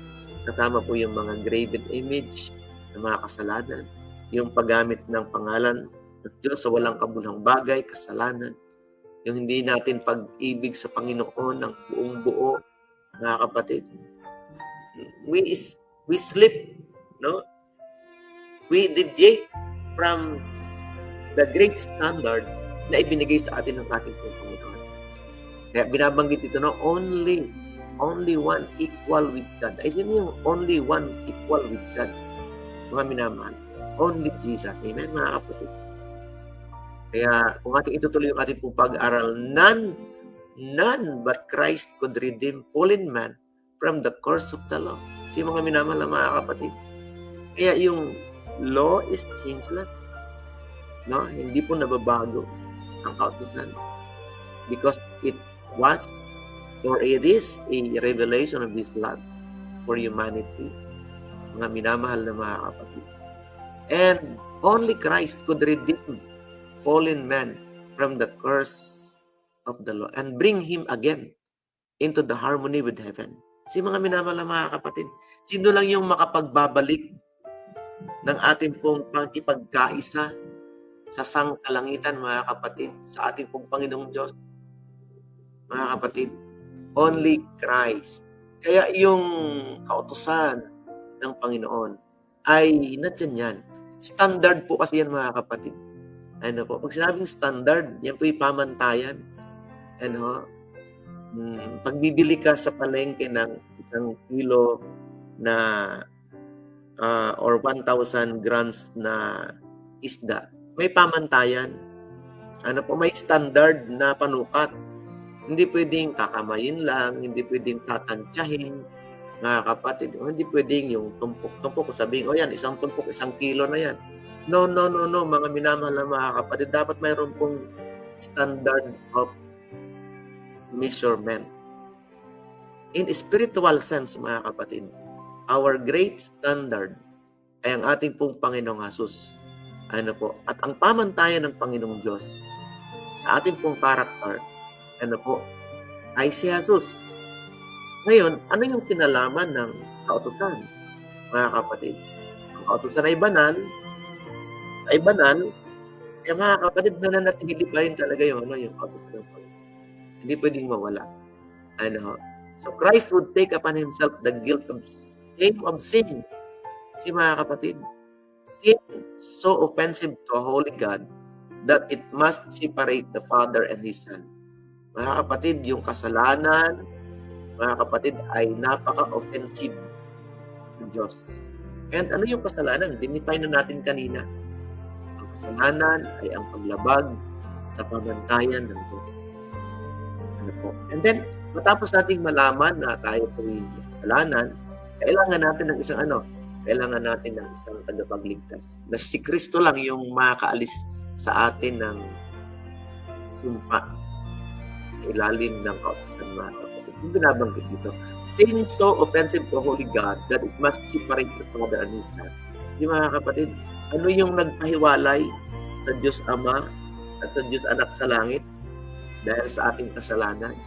kasama po yung mga graven image ng mga kasalanan, yung paggamit ng pangalan ng Diyos sa walang kabuluhang bagay, kasalanan, yung hindi natin pag-ibig sa Panginoon ng buong buo, mga kapatid. We slip, no? We deviate from the great standard na ibinigay sa atin ng ating Panginoon. Kaya binabanggit ito, no? Only one equal with God. Ay, sino yung only one equal with God? Mga minamahal. Only Jesus. Amen, mga kapatid. Kaya kung ating itutuloy yung ating pong pag-aaral, none but Christ could redeem fallen man from the curse of the law. Si mga minamahal, mga kapatid. Kaya yung law is changeless. No? Hindi po nababago ang kautusan. Because it is a revelation of His love for humanity. Mga minamahal na mga kapatid. And only Christ could redeem fallen man from the curse of the law and bring him again into the harmony with heaven. Si mga minamahal na mga kapatid, sino lang yung makapagbabalik ng ating pong pagkipagkaisa sa sangkalangitan, mga kapatid, sa ating pong Panginoong Diyos? Mga kapatid, only Christ. Kaya yung kautusan ng Panginoon ay nandiyan yan. Standard po kasi yan, mga kapatid. Pag sinabing standard, yan po yung pamantayan. Pag bibili ka sa palengke ng 1 kilo na or 1,000 grams na isda, may pamantayan. May standard na panukat. Hindi pwedeng kakamayin lang, hindi pwedeng tatantyahin, mga kapatid. Hindi pwedeng yung tumpok-tumpok, sabihin, yan, isang tumpok, 1 kilo na yan. No, mga minamahal na mga kapatid. Dapat mayroon pong standard of measurement. In spiritual sense, mga kapatid, our great standard ay ang ating pong Panginoong Jesus. At ang pamantayan ng Panginoong Diyos sa ating pong character, ay si Jesus. Ngayon, ano yung kinalaman ng kautusan, mga kapatid? Ang kautusan ay banal, ay banal, kaya mga kapatid, nananatili pa rin talaga yung yung kautusan ng Panginoon. Hindi pwedeng mawala. So Christ would take upon himself the guilt of sin. Kasi mga kapatid, sin so offensive to a holy God that it must separate the Father and His Son. Mga kapatid, yung kasalanan, mga kapatid, ay napaka-offensive sa Diyos. And ano yung kasalanan? Dinefine na natin kanina. Ang kasalanan ay ang paglabag sa pamantayan ng Diyos. And then, matapos nating malaman na tayo po'y kasalanan, kailangan natin ng isang kailangan natin ng isang tagapagligtas. Na si Kristo lang yung makaalis sa atin ng sumpa sa ilalim ng kautusan mga kapatid. Yung binabanggit dito. Sin so offensive to Holy God that it must separate the Father and His Son. Yung mga kapatid, ano yung nagpahiwalay sa Diyos Ama at sa Diyos Anak sa langit dahil sa ating kasalanan?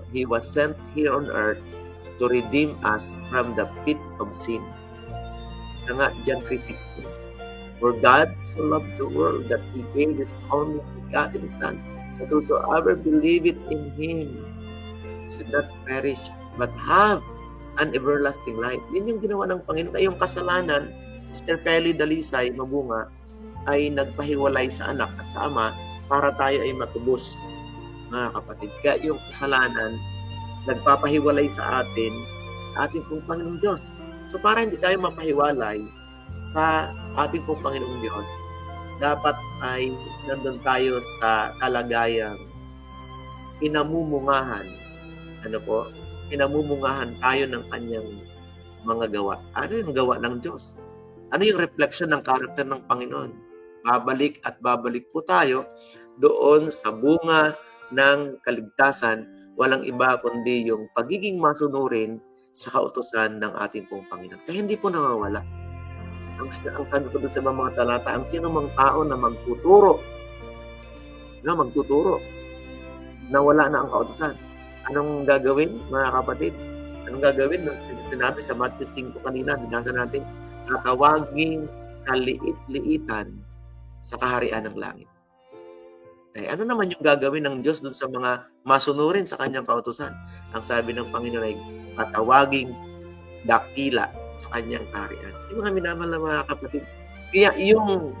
He was sent here on earth to redeem us from the pit of sin. Nga, John 3:16. For God so loved the world that He gave His only begotten Son, that whosoever believeth in Him should not perish, but have an everlasting life. Yun yung ginawa ng Panginoon. Ay yung kasalanan, Sister Feli Dalisay Mabunga, ay nagpahiwalay sa anak at sa ama para tayo ay matubos, mga kapatid. Kaya yung kasalanan, nagpapahiwalay sa atin, sa ating pong Panginoong Diyos. So para hindi tayo mapahiwalay sa ating pong Panginoong Diyos, dapat ay nandun tayo sa kalagayang pinamumungahan. Pinamumungahan tayo ng kanyang mga gawa. Ano yung gawa ng Diyos? Ano yung reflection ng karakter ng Panginoon? Babalik at babalik po tayo doon sa bunga ng kaligtasan, walang iba kundi yung pagiging masunurin sa kautusan ng ating pong Panginoon. Kaya hindi po nawawala. Ang sabi ko doon sa mga talata, ang sino mang tao na magtuturo na wala na ang kautusan. Anong gagawin, mga kapatid? Anong gagawin? Sinabi sa Matthew 5 kanina, binasa natin, tatawaging kaliit-liitan sa kaharian ng langit. Ano naman yung gagawin ng Diyos dun sa mga masunurin sa kanyang kautusan? Ang sabi ng Panginoon ay tatawaging dakila sa kanyang kaharian. Kasi mga minamahal na mga kapatid, kaya yung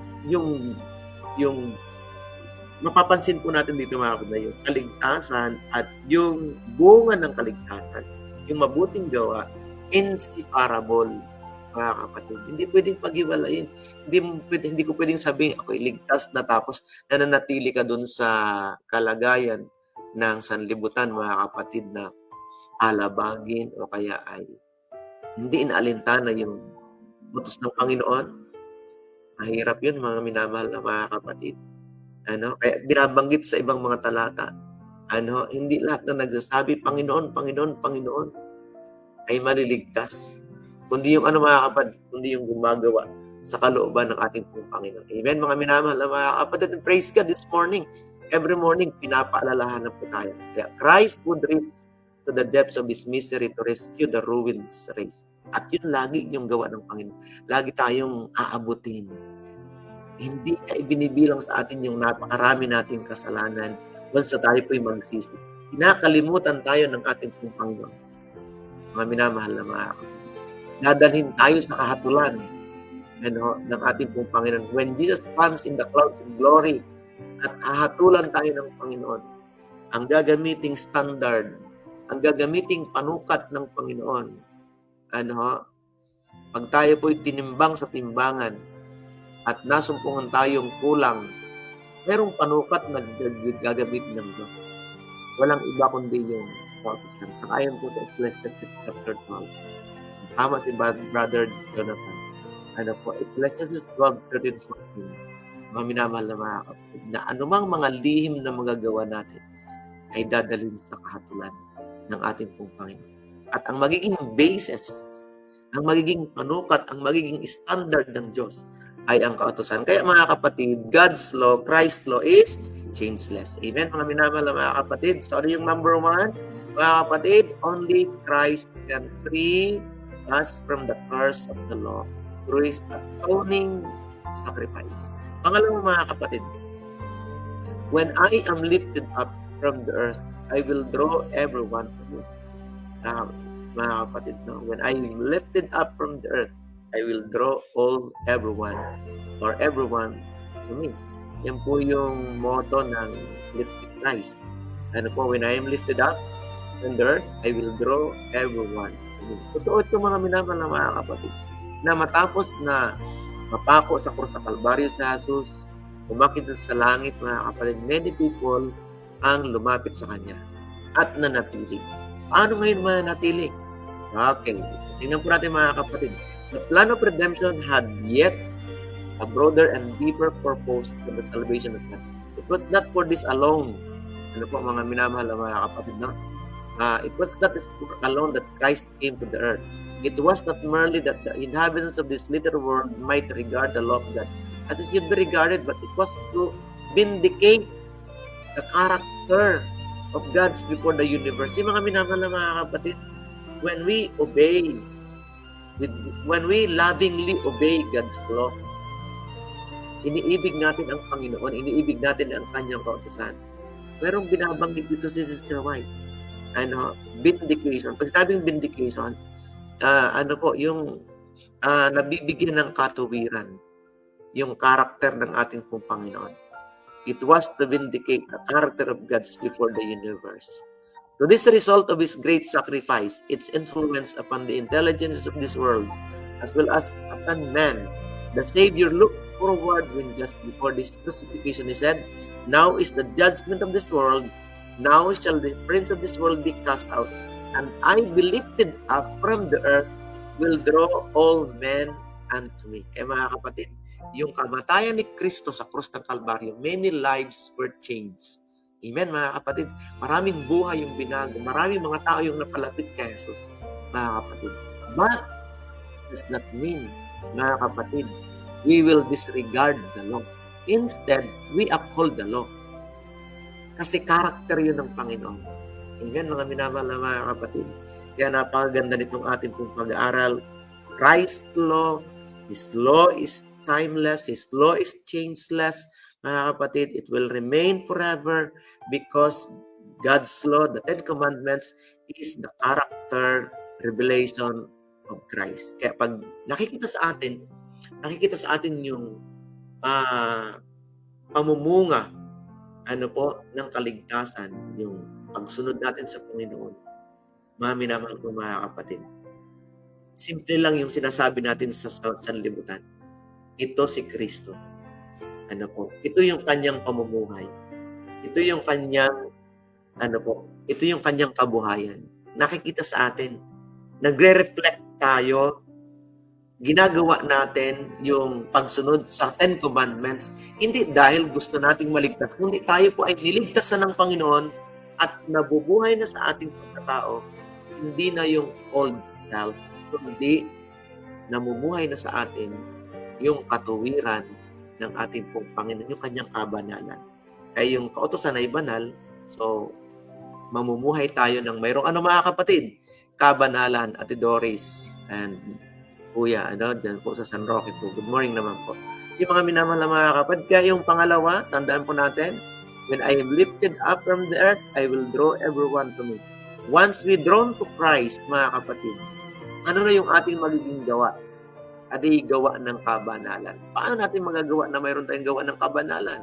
mapapansin po natin dito mga kapatid, yung kaligtasan at yung bunga ng kaligtasan, yung mabuting gawa, inseparable, mga kapatid. Hindi pwedeng paghiwalayin. Hindi ko pwedeng sabihin, ako'y ligtas na tapos nananatili ka dun sa kalagayan ng sanlibutan, mga kapatid, na alabagin o kaya ay hindi inaalintana yung utos ng Panginoon. Mahirap yun, mga minamahal na mga kapatid. Kaya binabanggit sa ibang mga talata, hindi lahat na nagsasabi, Panginoon, Panginoon, Panginoon, ay maliligtas. Kundi yung mga kapatid, kundi yung gumagawa sa kalooban ng ating pong Panginoon. Amen, mga minamahal na mga kapatid. And praise God this morning. Every morning, pinapaalalahanan po tayo. Kaya Christ would reach to the depths of His misery to rescue the ruined race. At yun lagi yung gawa ng Panginoon. Lagi tayong aabutin. Hindi na ibinibilang sa atin yung napakarami nating kasalanan once na tayo po'y magsisi. Kinakalimutan tayo ng ating pong Panginoon. Mga minamahal na mga kapatid. Dadalhin tayo sa kahatulan ng ating pong Panginoon. When Jesus comes in the clouds of glory at hahatulan tayo ng Panginoon, ang gagamiting standard, ang gagamiting panukat ng Panginoon, pag tayo po'y tinimbang sa timbangan at nasumpungan tayong kulang, merong panukat na gagamit ng Diyos. Walang iba kundi yung kautusan. Ayon po sa Ecclesiastes chapter 12. Tama si Brother Jonathan. Ecclesiastes 12:13-14. Mga minamahal na mga kapatid, na anumang mga lihim na magagawa natin ay dadalhin sa kahatulan ng ating pong Panginoon. At ang magiging basis, ang magiging panukat, ang magiging standard ng Diyos ay ang kautusan. Kaya mga kapatid, God's law, Christ's law is changeless. Amen, mga minamahal na mga kapatid. So, yung number 1, mga kapatid, only Christ can free us from the curse of the law. through His atoning sacrifice. Pangalawa mga kapatid, when I am lifted up from the earth, I will draw everyone to me. Mga kapatid, no? When I am lifted up from the earth, I will draw everyone to me. Yan po yung motto ng lifted Christ. Ano po, when I am lifted up from the earth, I will draw everyone to me. Totoo ito mga minamahal na mga kapatid, na matapos na mapako sa krus sa Kalbaryo sa Jesus, umakit sa langit mga kapatid, many people ang lumapit sa Kanya at nanatili. Paano ngayon mananatili? Okay, tingnan po natin mga kapatid. The plan of redemption had yet a broader and deeper purpose for the salvation of man. It was not for this alone. Ano po mga minamahal na mga kapatid, no? It was not alone that Christ came to the earth. It was not merely that the inhabitants of this little world might regard the law of God as it should be regarded, but it was to vindicate the character of God before the universe. Yung mga minamahal na mga kapatid, when we lovingly obey God's law, iniibig natin ang Panginoon, iniibig natin ang Kanyang kautusan. Merong binabanggit dito si Sister White. Vindication. Pag sabing vindication, yung nabibigyan ng katuwiran, yung karakter ng ating pong Panginoon. It was to vindicate the character of God before the universe. To this result of His great sacrifice, its influence upon the intelligences of this world, as well as upon man, the Savior looked forward when just before this crucifixion He said, "Now is the judgment of this world, now shall the prince of this world be cast out, and I be lifted up from the earth, will draw all men unto me." Kaya mga kapatid, yung kamatayan ni Kristo sa krus ng Kalbaryo, many lives were changed. Amen mga kapatid. Maraming buhay yung binago, maraming mga tao yung napalapit kay Jesus, mga kapatid. But does not mean, mga kapatid, we will disregard the law. Instead, we uphold the law. Kasi karakter yun ng Panginoon. Amen, mga minamahal na mga kapatid. Kaya napakaganda nitong ating pong pag-aaral. Christ's law, His law is timeless, His law is changeless. Mga kapatid, it will remain forever because God's law, the Ten Commandments, is the character revelation of Christ. Kaya pag nakikita sa atin yung pamumunga ng kaligtasan, yung pagsunod natin sa Panginoon, mga minamahal ko mga kapatid, simple lang yung sinasabi natin sa sanlibutan. Ito si Kristo. Ito yung kanyang pamumuhay. Ito yung kanyang ito yung kanyang kabuhayan. Nakikita sa atin. Nagre-reflect tayo. Ginagawa natin yung pagsunod sa Ten Commandments, hindi dahil gusto nating maligtas, kundi tayo po ay niligtasan ng Panginoon at nabubuhay na sa ating pagkatao. Hindi na yung old self, kundi namumuhay na sa atin yung katuwiran ng ating pong Panginoon, yung kanyang kabanalan. Kaya yung kautusan ay banal, so mamumuhay tayo ng mayroong mga kapatid, kabanalan, Ate Doris, and Kuya, dyan po sa San Roque po. Good morning naman po. Kasi mga minamahal na mga kapatid, kaya yung pangalawa, tandaan po natin, when I am lifted up from the earth, I will draw everyone to me. Once we drawn to Christ, mga kapatid, ano na yung ating magiging gawa? Adi gawa ng kabanalan. Paano natin magagawa na mayroon tayong gawa ng kabanalan?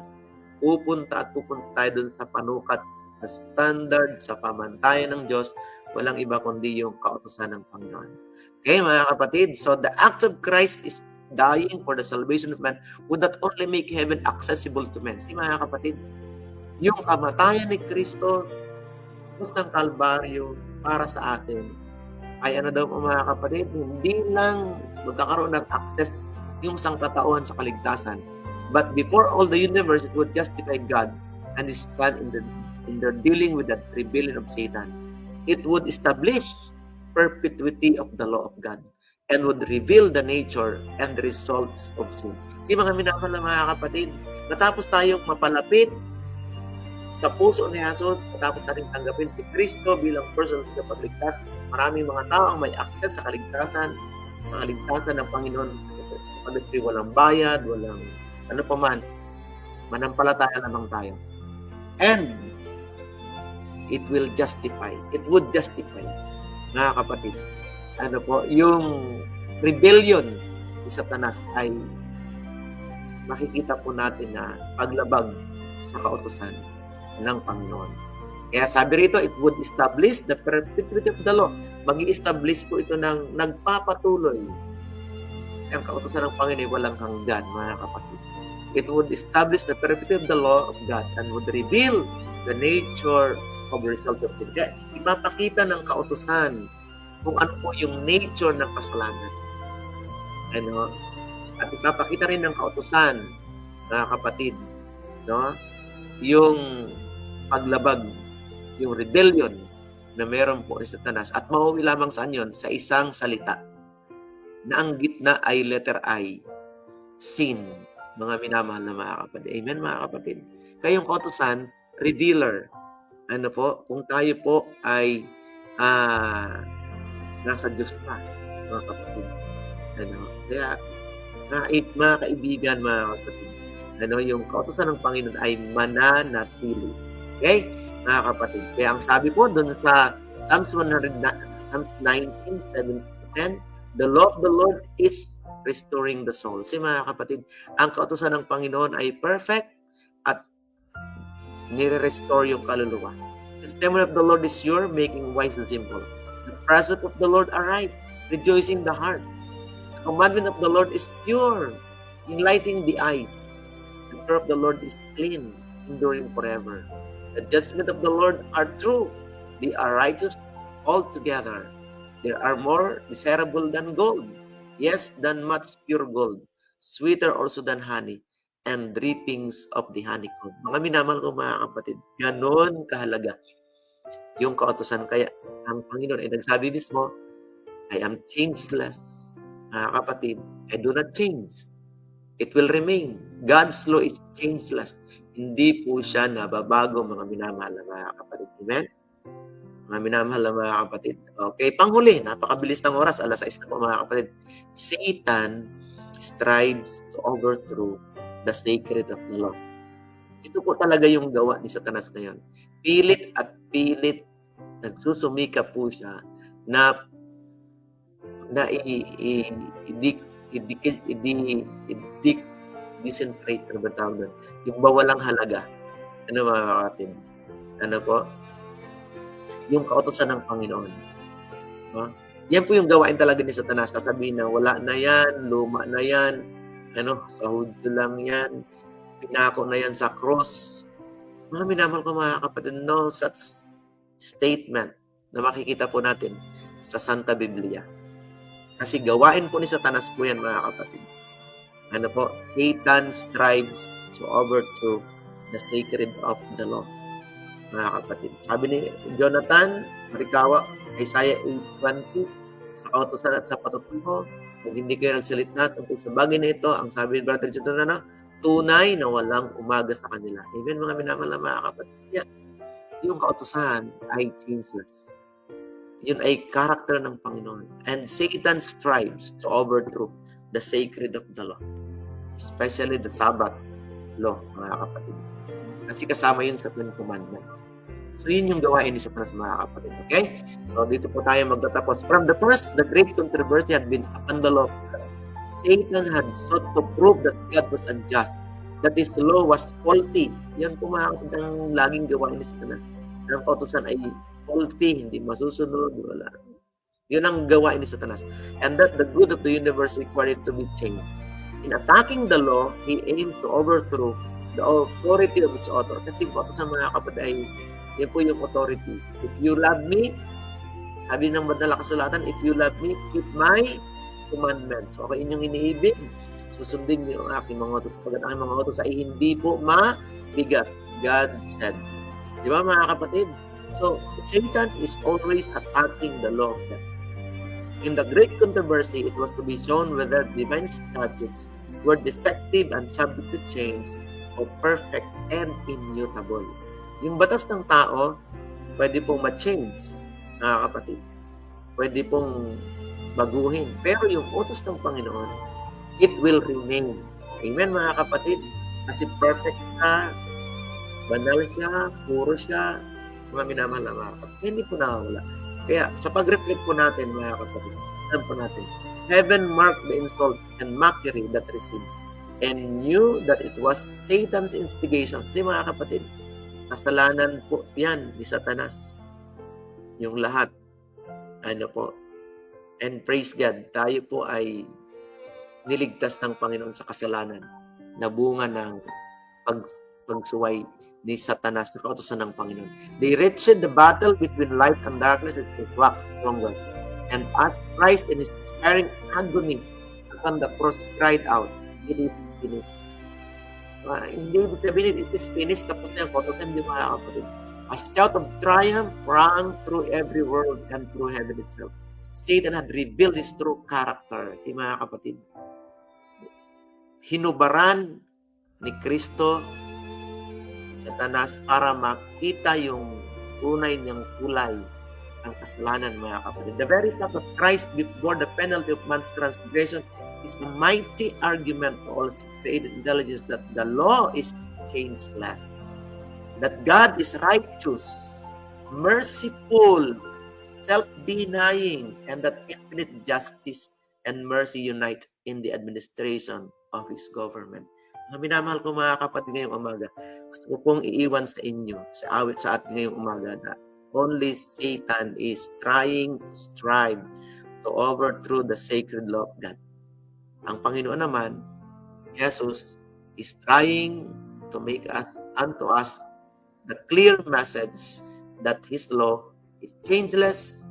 Pupunta tayo dun sa panukat, sa standard, sa pamantayan ng Diyos. Walang iba kundi yung kautusan ng Panginoon. Okay, mga kapatid, so the act of Christ is dying for the salvation of man would not only make heaven accessible to men. Mga kapatid, yung kamatayan ni Kristo sa ng Kalbaryo para sa atin, ay mga kapatid, hindi lang magkakaroon ng access yung sangkatauhan sa kaligtasan, but before all the universe, it would justify God and His Son in their dealing with the rebellion of Satan. It would establish perpetuity of the law of God and would reveal the nature and the results of sin. Mga minamahal na mga kapatid, natapos tayong mapalapit sa puso ni Jesus, matapos natin tanggapin si Kristo bilang personal na pagligtas, maraming mga tao ang may access sa kaligtasan ng Panginoon Spirituality, walang bayad, walang ano pa man, manampalataya lamang tayo. And it would justify, mga kapatid, yung rebellion ni Satanas ay makikita po natin na paglabag sa kautusan ng Panginoon. Kaya sabi rito, it would establish the perpetuity of the law. Mag-i-establish po ito ng nagpapatuloy. Kasi ang kautusan ng Panginoon ay walang hanggan, mga kapatid. It would establish the perpetuity of the law of God and would reveal the nature of the results of sin. Kaya ipapakita ng kautusan kung ano po yung nature ng kasalanan. At ipapakita rin ng kautusan, mga kapatid, yung paglabag, yung rebellion na meron po ni Satanas. At mauwi lamang saan yun? Sa isang salita na ang gitna ay letter I, sin, mga minamahal na mga kapatid. Amen, mga kapatid. Kayong kautusan, revealer. Kung tayo po ay nasa Diyos pa, mga kapatid. Kaya, mga kaibigan, mga kapatid, yung kautusan ng Panginoon ay mananatili. Okay? Mga kapatid. Kaya ang sabi po doon sa Psalms 19:7-10, the law of the Lord is restoring the soul. Mga kapatid, ang kautusan ng Panginoon ay perfect at nire-restore yung kaluluwa. The testimony of the Lord is sure, making wise and simple. The presence of the Lord aright, rejoicing the heart. The commandment of the Lord is pure, enlightening the eyes. The fear of the Lord is clean, enduring forever. The judgment of the Lord are true. They are righteous altogether. They are more desirable than gold. Yes, than much pure gold. Sweeter also than honey and drippings of the honeycomb. Mga minamahal ko, mga kapatid, ganon kahalaga yung kautusan. Kaya ang Panginoon ay nagsabi mismo, I am changeless. Mga kapatid, I do not change. It will remain. God's law is changeless. Hindi po siya nababago, mga minamahal na mga kapatid. Amen? Mga minamahal na mga kapatid. Okay, panghuli, napakabilis ng oras. 6:00 na po, mga kapatid. Satan strives to overthrow the sacred of the law. Ito po talaga yung gawa ni Satanas ngayon. Pilit at pilit, nagsusumika po siya na i-disintegrate, ano ba tawag doon? Yung bawalang halaga. Mga kapatid? Yung kautusan ng Panginoon. Yan po yung gawain talaga ni Satanas. Sasabihin na wala na yan, luma na yan, sa Hudyo lang yan, pinako na yan sa cross. Mga minamahal ko, mga kapatid, no such statement na makikita po natin sa Santa Biblia. Kasi gawain po ni Satanas po yan, mga kapatid. Satan strives to overthrow the sacred of the law. Mga kapatid. Sabi ni Jonathan Marikawa, Isaiah 8:20, sa kautusan at sa patutuho, kung hindi kayo nagsalita tungkol sa bagay na ito, ang sabi ni Brother Jonathan, tunay na walang umaga sa kanila. Amen, mga minamahal na mga kapatid. Yeah. Yung kautusan ay changeless. Yun ay character ng Panginoon. And Satan strives to overthrow the sacred of the law. Especially the Sabbath law, mga kapatid. Kasi kasama yun sa 10 Commandments. So, yun yung gawain ni Satanas, mga kapatid. Okay? So, dito po tayo magtatapos. From the first, the great controversy had been upon the law. Satan had sought to prove that God was unjust, that His law was faulty. Yan po, mga kapatid, ang laging gawain ni Satanas. Ang kautusan ay faulty, hindi masusunod, wala. Yun ang gawain ni Satanas. And that the good of the universe required it to be changed. In attacking the law, he aimed to overthrow the authority of its author. Kasi po ito sa mga kapatid ay yan po yung authority. If you love me, sabi ng Banal na Kasulatan, if you love me, keep my commandments. So, kung inyong iniibig, susundin niyo ang aking mga utos. Pagkat aking mga utos ay hindi po mabigat. God said. Di ba, mga kapatid? So, Satan is always attacking the law of God. In the great controversy, it was to be shown whether divine statutes were defective and subject to change or perfect and immutable. Yung batas ng tao, pwede pong ma-change, mga kapatid. Pwede pong baguhin. Pero yung utos ng Panginoon, it will remain. Amen, mga kapatid? Kasi perfect siya, banal siya, puro siya, mga minamahal na mga kapatid. Hindi po nawawala. Kaya sa pag-reflect po natin, mga kapatid, alam po natin, heaven marked the insult and mockery that received and knew that it was Satan's instigation. Kasi mga kapatid, kasalanan po yan ni Satanas. Yung lahat. Ano po. And praise God, tayo po ay niligtas ng Panginoon sa kasalanan na bunga ng pagsuway ni Satanas sa kautusan ng Panginoon. They wretched the battle between light and darkness with his wax stronger. And as Christ in his despairing agony upon the cross cried out, it is finished. Hindi ibig sabihin, it is finished, tapos na yung kautusan, di mga kapatid. A shout of triumph rang through every world and through heaven itself. Satan had revealed his true character. Si mga kapatid, hinubaran ni Kristo si Satanas para makita yung tunay niyang kulay ng kasalanan, mga kapatid. The very fact that Christ bore the penalty of man's transgression is a mighty argument to all created intelligence that the law is changeless, that God is righteous, merciful, self-denying, and that infinite justice and mercy unite in the administration of His government. Mga minamahal ko, mga kapatid, ngayong umaga, gusto ko pong iiwan sa inyo, sa atin ngayong umaga, na only Satan is trying to strive to overthrow the sacred law of God. Ang Panginoon naman, Jesus, is trying to make unto us the clear message that His law is changeless,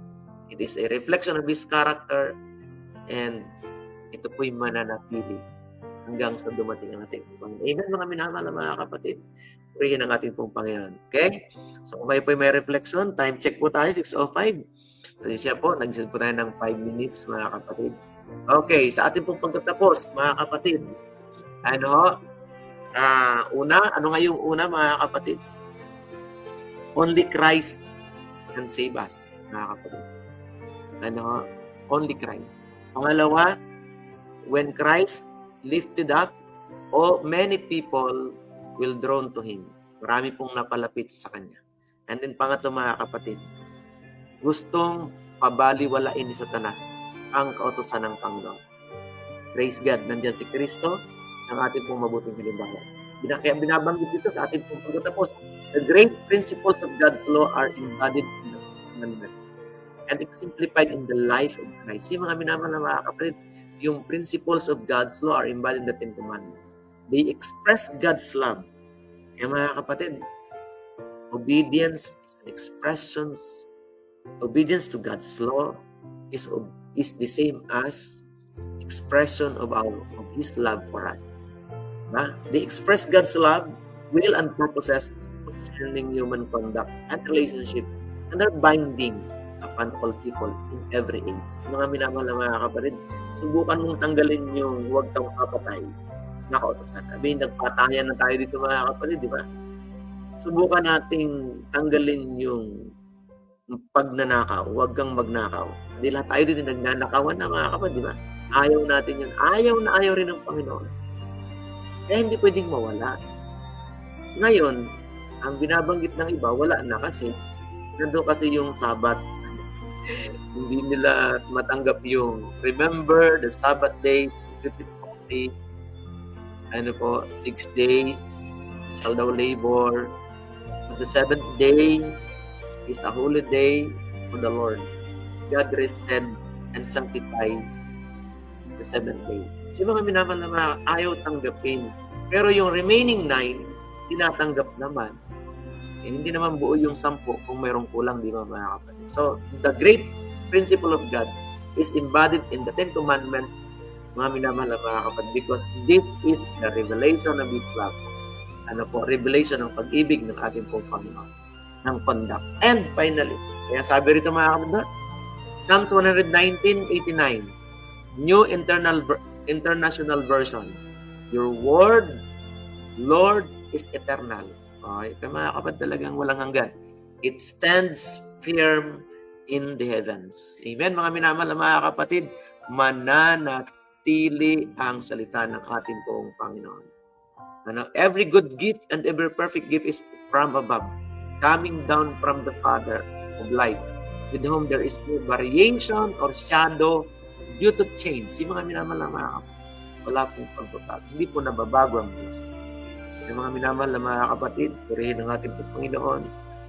it is a reflection of His character, and ito po'y mananatili hanggang sa dumating ang ating Panginoon. Amen, mga minamahal na mga kapatid. Purihin ang ating pong Panginoon. Okay? So kung kayo po'y may reflection, time check po tayo, 6:05. Kasi siya po, nag-set po tayo ng 5 minutes, mga kapatid. Okay, sa ating pong pagtatapos, mga kapatid, ano nga yung una, mga kapatid? Only Christ can save us, mga kapatid. Only Christ. Pangalawa, when Christ lifted up, many people will drawn to Him. Marami pong napalapit sa Kanya. And then pangatlo, mga kapatid, gustong pabaliwalain ni Satanas ang kautusan ng Panginoon. Praise God, nandyan si Kristo, ang ating pong mabuting halimbawa. Kaya binabanggit dito sa ating pong pagtatapos, the great principles of God's law are embodied in the commandment and exemplified in the life of Christ. Yung mga minamahal na mga kapatid, yung principles of God's law are embodied in the Ten Commandments. They express God's love. Kaya mga kapatid, obedience to God's law is the same as expression of His love for us. They express God's love, will, and purposes concerning human conduct and relationship, and are binding upon all people in every age. Mga minamahal na mga kapatid, subukan mong tanggalin yung huwag kang papatay na kautusan. Nagpatayan na tayo dito, mga kapatid, di ba? Subukan nating tanggalin yung pagnanakaw, huwag kang magnakaw. Hindi lahat tayo dito nagnanakawan na, mga kapatid, di ba? Ayaw natin yun. Ayaw na ayaw rin ng Panginoon. Kaya hindi pwedeng mawala. Ngayon, ang binabanggit ng iba, wala na kasi nandun kasi yung Sabbath. Hindi nila matanggap yung remember the Sabbath day, 6 days, shall thou labor. The 7th day is a holy day for the Lord. God rested and sanctified the 7th day. So mga minamahal na mga ayaw tanggapin. Pero yung remaining 9, tinatanggap naman. Hindi naman buo yung 10 kung mayroong kulang, di ba, mga kapatid? So, the great principle of God is embodied in the Ten Commandments, mga minamahal na mga kapatid, because this is the revelation of His love. Revelation ng pag-ibig ng ating pong Panginoon, ng conduct. And finally, kaya sabi rito, mga kapatid, Psalms 119:89, New International Version, your word, Lord, is eternal. Okay, mga kapatid, talagang walang hanggan. It stands firm in the heavens. Amen, mga minamahal na mga kapatid, mananatili manatili ang salita ng ating pong Panginoon. Every good gift and every perfect gift is from above, coming down from the Father of lights, with whom there is no variation or shadow due to change. Si mga minamahal na mga kapatid, wala pong pagbabago. Hindi po nababago ang Diyos. Yung mga minamahal na mga kapatid, purihin ang ating Panginoon.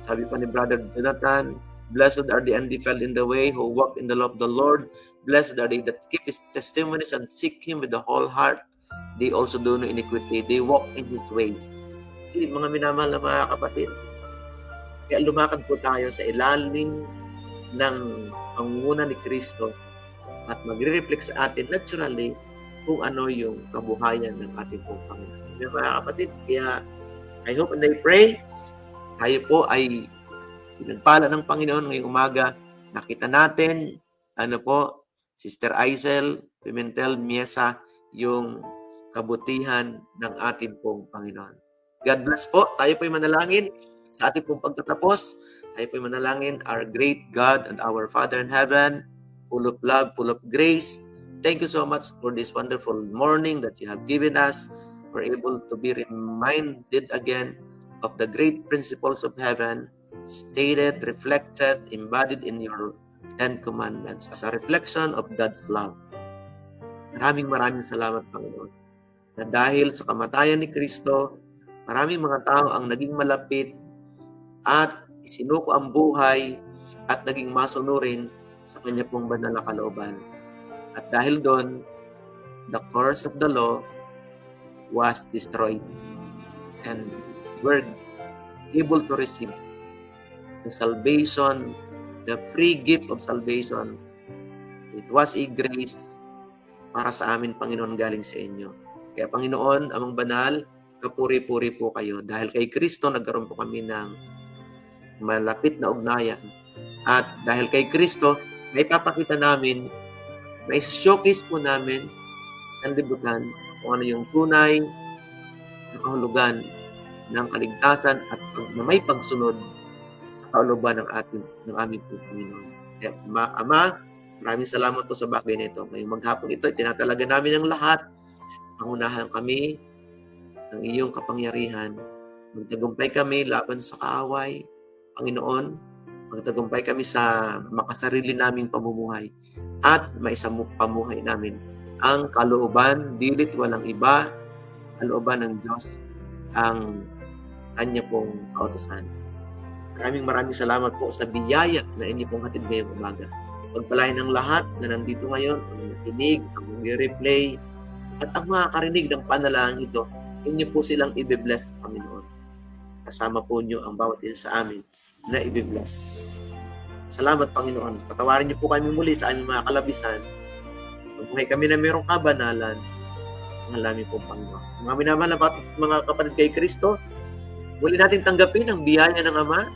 Sabi pa ni Brother Jonathan, blessed are the undefiled in the way who walk in the law of the Lord. Blessed are they that keep His testimonies and seek Him with the whole heart. They also do no iniquity. They walk in His ways. Si mga minamahal na mga kapatid, kaya lumakad po tayo sa ilalim ng pangunguna ni Kristo at magre-reflect sa atin naturally kung ano yung kabuhayan ng ating pong Panginoon. Mga kapatid, kaya I hope and I pray tayo po ay pinagpala ng Panginoon ngayong umaga. Nakita natin, Sister Aisel Pimentel Miesa, yung kabutihan ng ating pong Panginoon. God bless po. Tayo po'y manalangin sa ating pong pagtatapos. Tayo po'y manalangin, our great God and our Father in heaven, full of love, full of grace. Thank you so much for this wonderful morning that you have given us. We're able to be reminded again of the great principles of heaven, stated, reflected, embodied in your 10 commandments as a reflection of God's love. Maraming salamat, Panginoon, na dahil sa kamatayan ni Kristo, maraming mga tao ang naging malapit at isinuko ang buhay at naging masunurin sa kanya pong banal na kalooban. At dahil doon, the curse of the law was destroyed and we're able to receive the salvation, the free gift of salvation. It was a grace para sa amin, Panginoon, galing sa inyo. Kaya Panginoon, amang banal, kapuri-puri po kayo. Dahil kay Kristo, nagkaroon po kami ng malapit na ugnayan. At dahil kay Kristo, may papakita namin, may showcase po namin ang libutan kung ano yung tunay na kahulugan ng kaligtasan at may pagsunod sa kauluban ng aming Panginoon. Kaya, Ama, maraming salamat po sa bagay na ito. Ngayong maghapon ito, tinatalaga namin ang lahat. Pangunahan kami ng iyong kapangyarihan. Magtagumpay kami laban sa kaaway, Panginoon. Magtagumpay kami sa makasarili naming pamumuhay at maisamupamuhay namin ang kalooban, dilit walang iba, kalooban ng Diyos, ang kanya pong kautusan. Maraming salamat po sa biyaya na inyo pong hatid ngayong umaga. Pagpalain ng lahat na nandito ngayon, ang nakinig, ang mag-replay, at ang makakarinig ng panalangin ito, inyo po silang i-bless, Panginoon. Kasama po nyo ang bawat isa sa amin na i-bless. Salamat, Panginoon. Patawarin niyo po kami muli sa aming mga kalabisan. Mabuhay kami na mayroong kabanalan. Mahal namin po, Panginoon. Mga minamahal na mga kapatid kay Kristo, muli natin tanggapin ang biyaya ng Ama,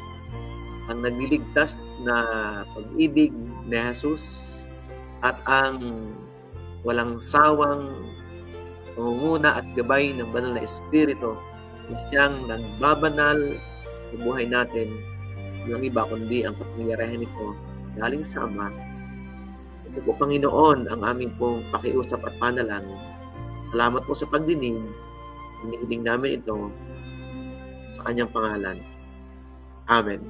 ang nagliligtas na pag-ibig ni Jesus, at ang walang sawang pangunguna at gabay ng banal na Espiritu na siyang nagbabanal sa buhay natin. Walang iba kundi ang kapangyarihan nito galing sa Ama. Ito po, Panginoon, ang aming pong pakiusap at panalangin. Salamat po sa pagdinig. Hinihiling namin ito sa kanyang pangalan. Amen.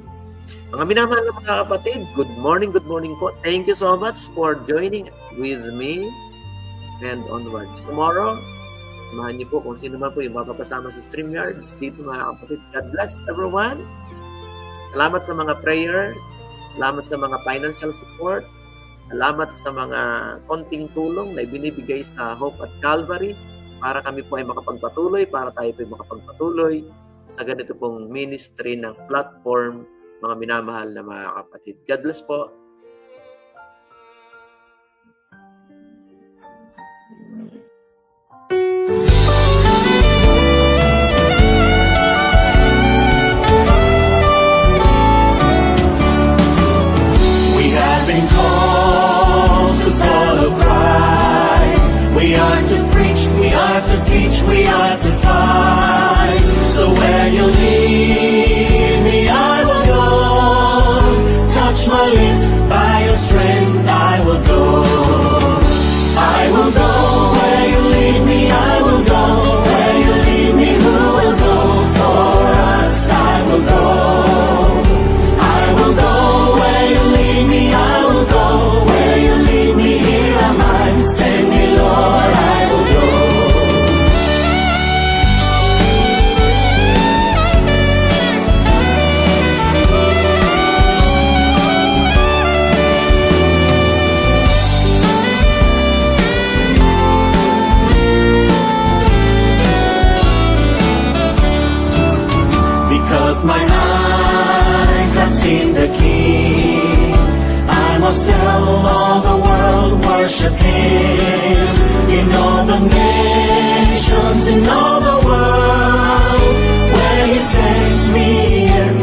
Mga minamahal na mga kapatid, good morning po. Thank you so much for joining with me and onwards. Tomorrow, samahan niyo po kung sino man po yung mapapasama sa StreamYard. Dito mga kapatid, God bless everyone. Salamat sa mga prayers. Salamat sa mga financial support. Salamat sa mga konting tulong na ibinibigay sa Hope at Calvary para kami po ay makapagpatuloy, para tayo po ay makapagpatuloy sa ganito pong ministry ng platform, mga minamahal na mga kapatid. God bless po. We have been called to follow Christ. We are to preach, we are to teach, we are to fight. So where you lead me, I will go. Touch my lips, by your strength I will go. I will go. my eyes have seen the King. I must tell all the world, worship Him. In all the nations, in all the world, where He saves me as